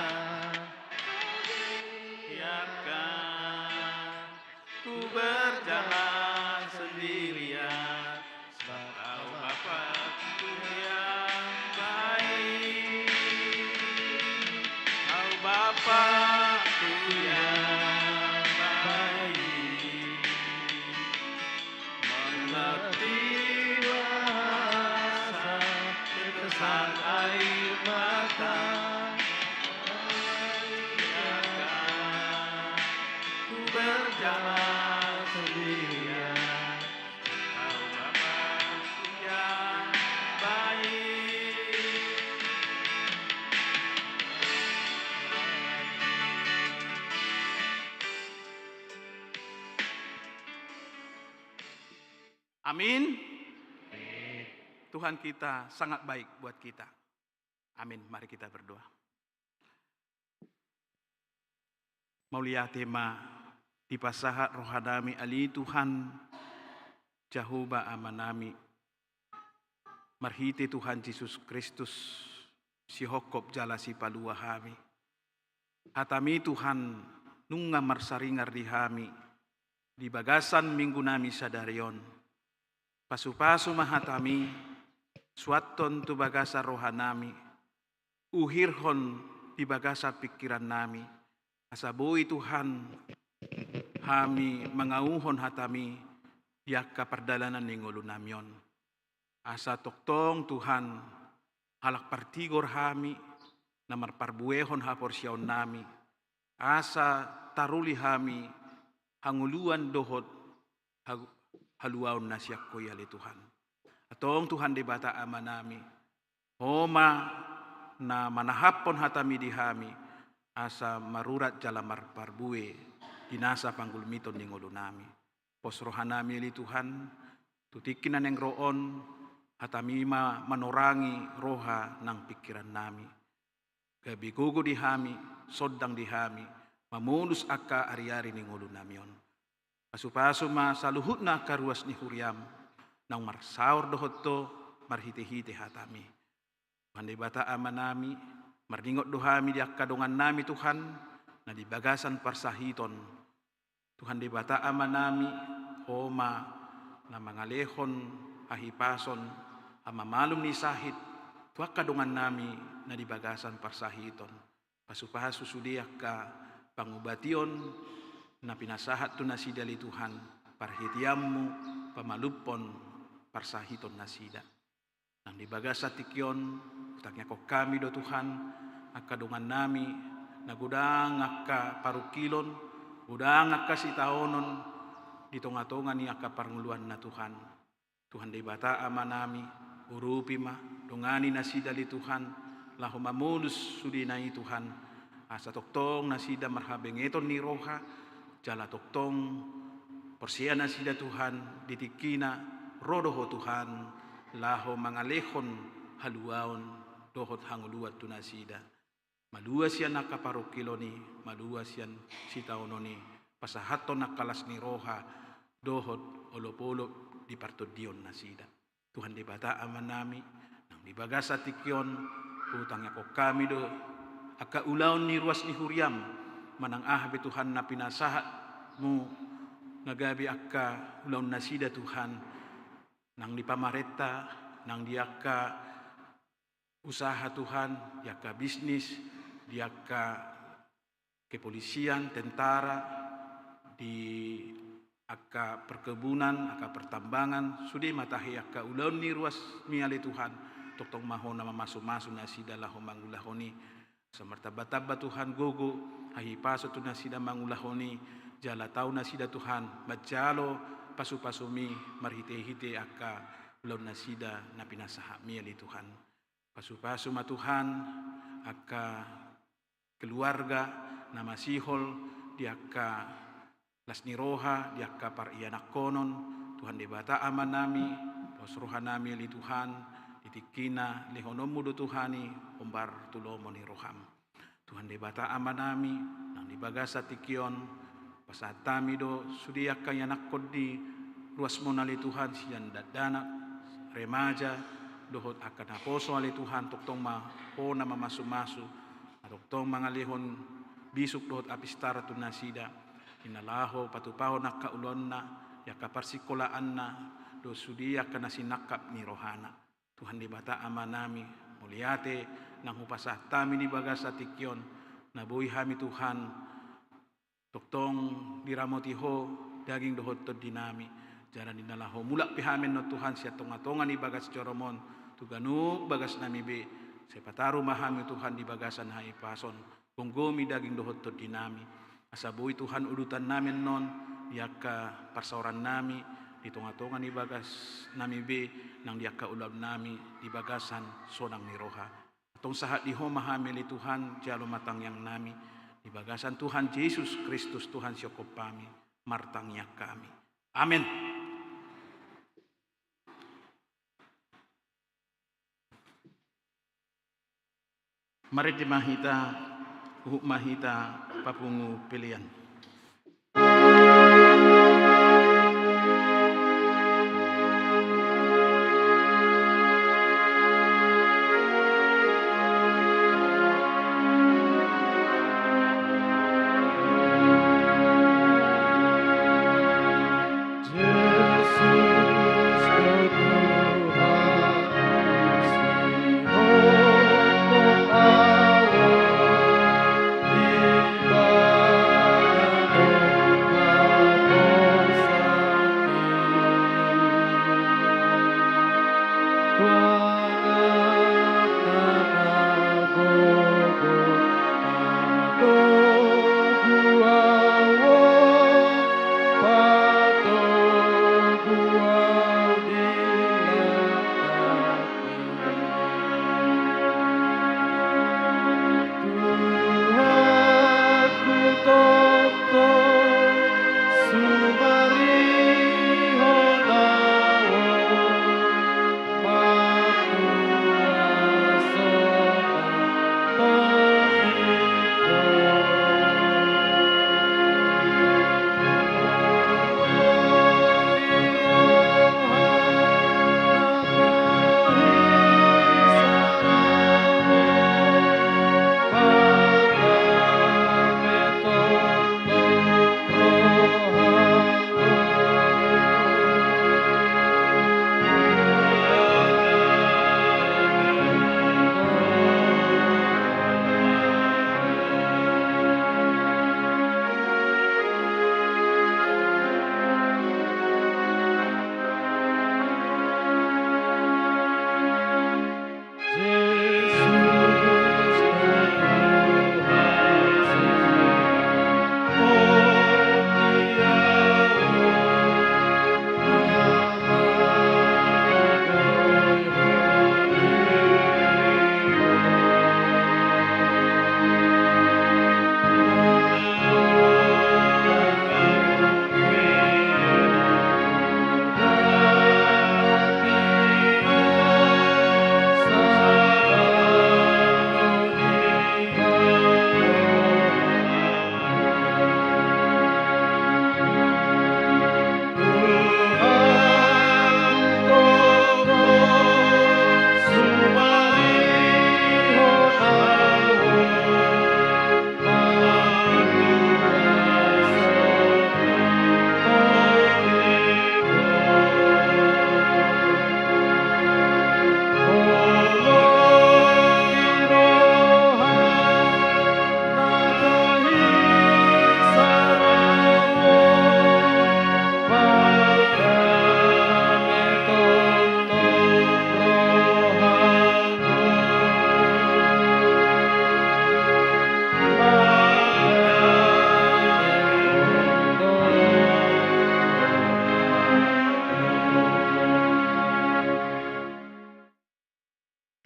biarkan ku berjalan sendirian, sebab Kau Bapa-Ku yang baik, Kau Bapa-Ku yang baik, mengerti bahasa, tetesan air mata, biarkan ku berjalan sendirian, Kau Bapa-Ku yang baik. Amin. Tuhan kita sangat baik buat kita. Amin. Mari kita berdoa. Maulia tema di pasahat rohadami ali Tuhan Jehovah amanami. Marhiti Tuhan Yesus Kristus si hokop jala si palua hami. Hatami Tuhan nunga marsaringar di hami. Di bagasan minggu nami sadarion. Pasu-pasu mahatami suaton tu bagasa rohanami. Uhirhon di bagasa pikiran nami. Asabui Tuhan hami mangauhon hatami yakka perdalanan ningulu namyon. Asa toktong Tuhan halak partigor hami namar parbuehon haporsyaon nami. Asa taruli hami hanguluan dohot haluaon nasyak ko yali Tuhan. Atong Tuhan di bata amanami. Homa na manahapon hatami di hami. Asa marurat jalamar parbue. Dinasa panggulmiton ning ulo nami. Posrohanami li Tuhan. Tutikinan yang roon. Hatami manorangi roha ng pikiran nami. Gabigugo di hami. Sodang di hami. Mamunus akka ari-ari ning ulo namion. Pasu-pasu ma saluhut na karuas ni Huriam nang marsaur dohot to marhiti-hiti hatami. Pandai bata amanami mardingot dohami di akadongan nami Tuhan na di bagasan parsahiton. Tuhan di bata amanami homa na mangalehon ahipason amamalum ni sahit tu akadongan nami na di bagasan parsahiton. Pasu-pasu sudiak ka pangubation na pinasahat tu nasida li Tuhan parhitiammu pamalupon parsahiton nasida nang dibagasa tikyon utangnya ko kami do Tuhan akadungan nami nagudang akka parukilon udang akka sitaonon ditonga-tonga ni akka parnguluan na Tuhan di bata amanami urupi ma dongani nasida li Tuhan lahu mamulus sudinai Tuhan asa toktong nasida marhabengeton ni roha jala toktong persiana sida Tuhan ditikina rodoho Tuhan laho mangalehon haluaon dohot hanguluat tunasida malua sian nakaparokiloni malua sian sitaononi pasahato nakalas ni roha dohot olop-olop di partodion nasida. Tuhan di bata aman nami nang di bagasa tikyon utang ako kami do aka ulaon ni ruas ni huriam manang ahbe Tuhan na pinasahat mo nagabi aka ulaon nasida Tuhan nang di pamareta nang di aka usaha Tuhan di aka bisnis di aka kepolisian tentara di aka perkebunan, aka pertambangan, sudi matahi aka ulaun ni ruas miali Tuhan, tong mahona mamaso-maso na sida laho mangulahoni, samartaba-taba Tuhan gogo, ahi paso tu na sida mangulahoni, jala tau na sida Tuhan, majalo pasu-pasumi, marhite-hite aka ulaun na sida na pinasaha miali Tuhan. Pasu-pasu ma Tuhan, aka keluarga na masihol, di aka las ni roha di akka par ianak konon Tuhan di bata aman nami pos roha nami li Tuhan ditikina li honomu do Tuhani ombar tulomo ni roham Tuhan di bata aman nami nang di bagasa tikion pasatami do sudi akka ianak kodi ruas mona li Tuhan sian danak remaja dohot akan aposo ali Tuhan toktong ma hona mamasu-masu toktong mangalihon bisuk dohot apistara tunasida inalaho patupaho nakka ulonna ya kaparsikolaan na do sudia kana sinakap ni rohana Tuhan di bata amanami muliate nang upasah tami ni bagasa tikyon nabuhi hami Tuhan toktong diramotiho daging dohot to dinami jaran dinalaho mulak pihamen no Tuhan sia tonga-tonga ni bagas coromon tuganu bagas nami be sepataru mahami Tuhan di bagasan hai pason punggomi daging dohot to dinami asabuhi Tuhan udutan namin non diaka parsauran nami di tonga-tonga ni bagas nami be nang diaka ulab nami di bagasan sonang ni roha atong sahat di homa hamili Tuhan jalo matang yang nami di bagasan Tuhan Yesus Kristus Tuhan syokop kami martangnya kami amin. Mari dimahita mahita papungu pilihan.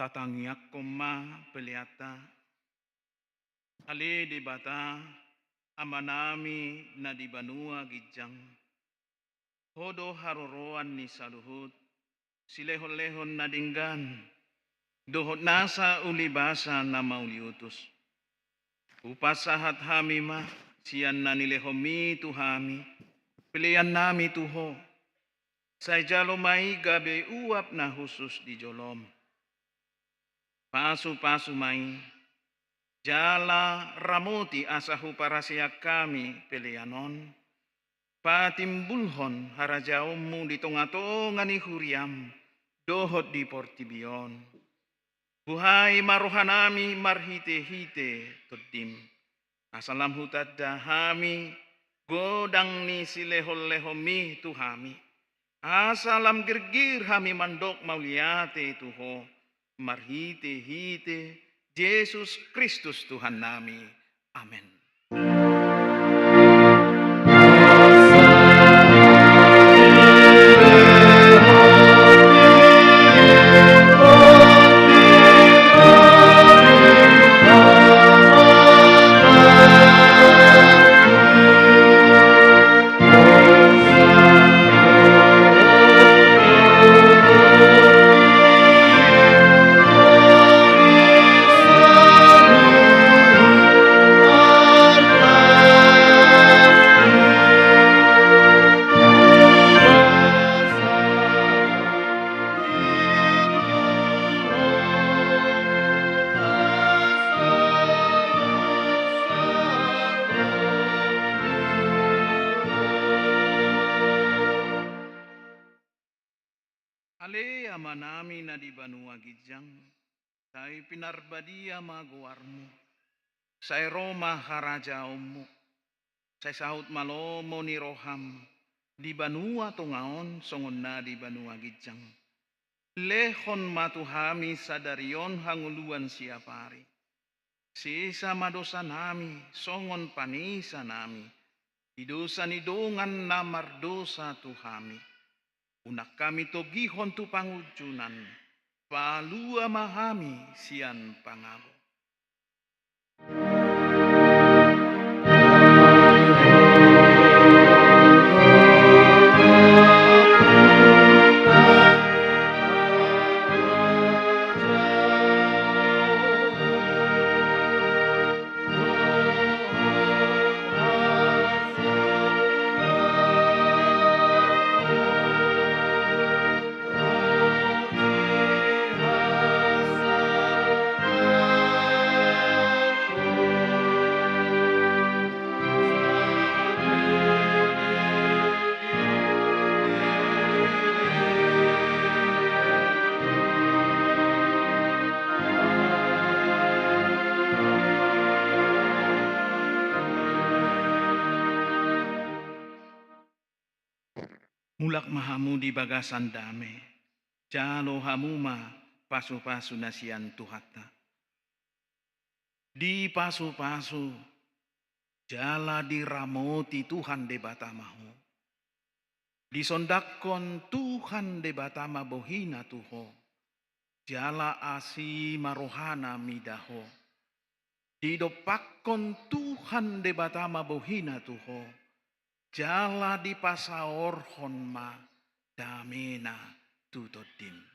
tatangyak koma peliata. Ale di bata amanami na di banua gijang. Hodo haroroan ni saluhut. Silehon-lehon na dinggan. Dohot nasa ulibasa na mauliutus. Upasahat hami ma. Siyan na nilehomi tuhami. Pilihan nami tuho. Say jalomay gabi uap na husus di jolom. Pasu-pasu may. Jala ramuti asahu parasiak kami pilihanon. Patimbulhon harajaumu di tonga-tonga ni huriam. Dohot di portibion. Buhay marohanami marhite-hite todim. Asalam hutad dahami. Godang ni silehol-lehomi tuhami. Asalam gergir hami mandok mauliate tuho. Marhite-hite Yesus Kristus Tuhan nami. Amin. Ale amanami na di banua gijang, say pinarbadia maguarmu, say Roma harajaumu, say sahut malomo ni roham, di banua tungaon songon na di banua gijang. Lehon matuhami sadarion hanguluan siapari. Sisa madosa nami, songon panisa nami, idosa nidongan namar dosa tuhami. Unak kami togihon tu pangujunan, palua mahami sian pangabo. Mulak mahamu di bagasan dame, jalo hamuma pasu-pasu nasian tuhata. Di pasu-pasu, jala diramoti Tuhan de batamahu. Disondakon Tuhan de batama bohina tuho, jala asi marohana midaho. Didopakon Tuhan de batama bohina tuho, jala di pasaorhon ma damena tutodim.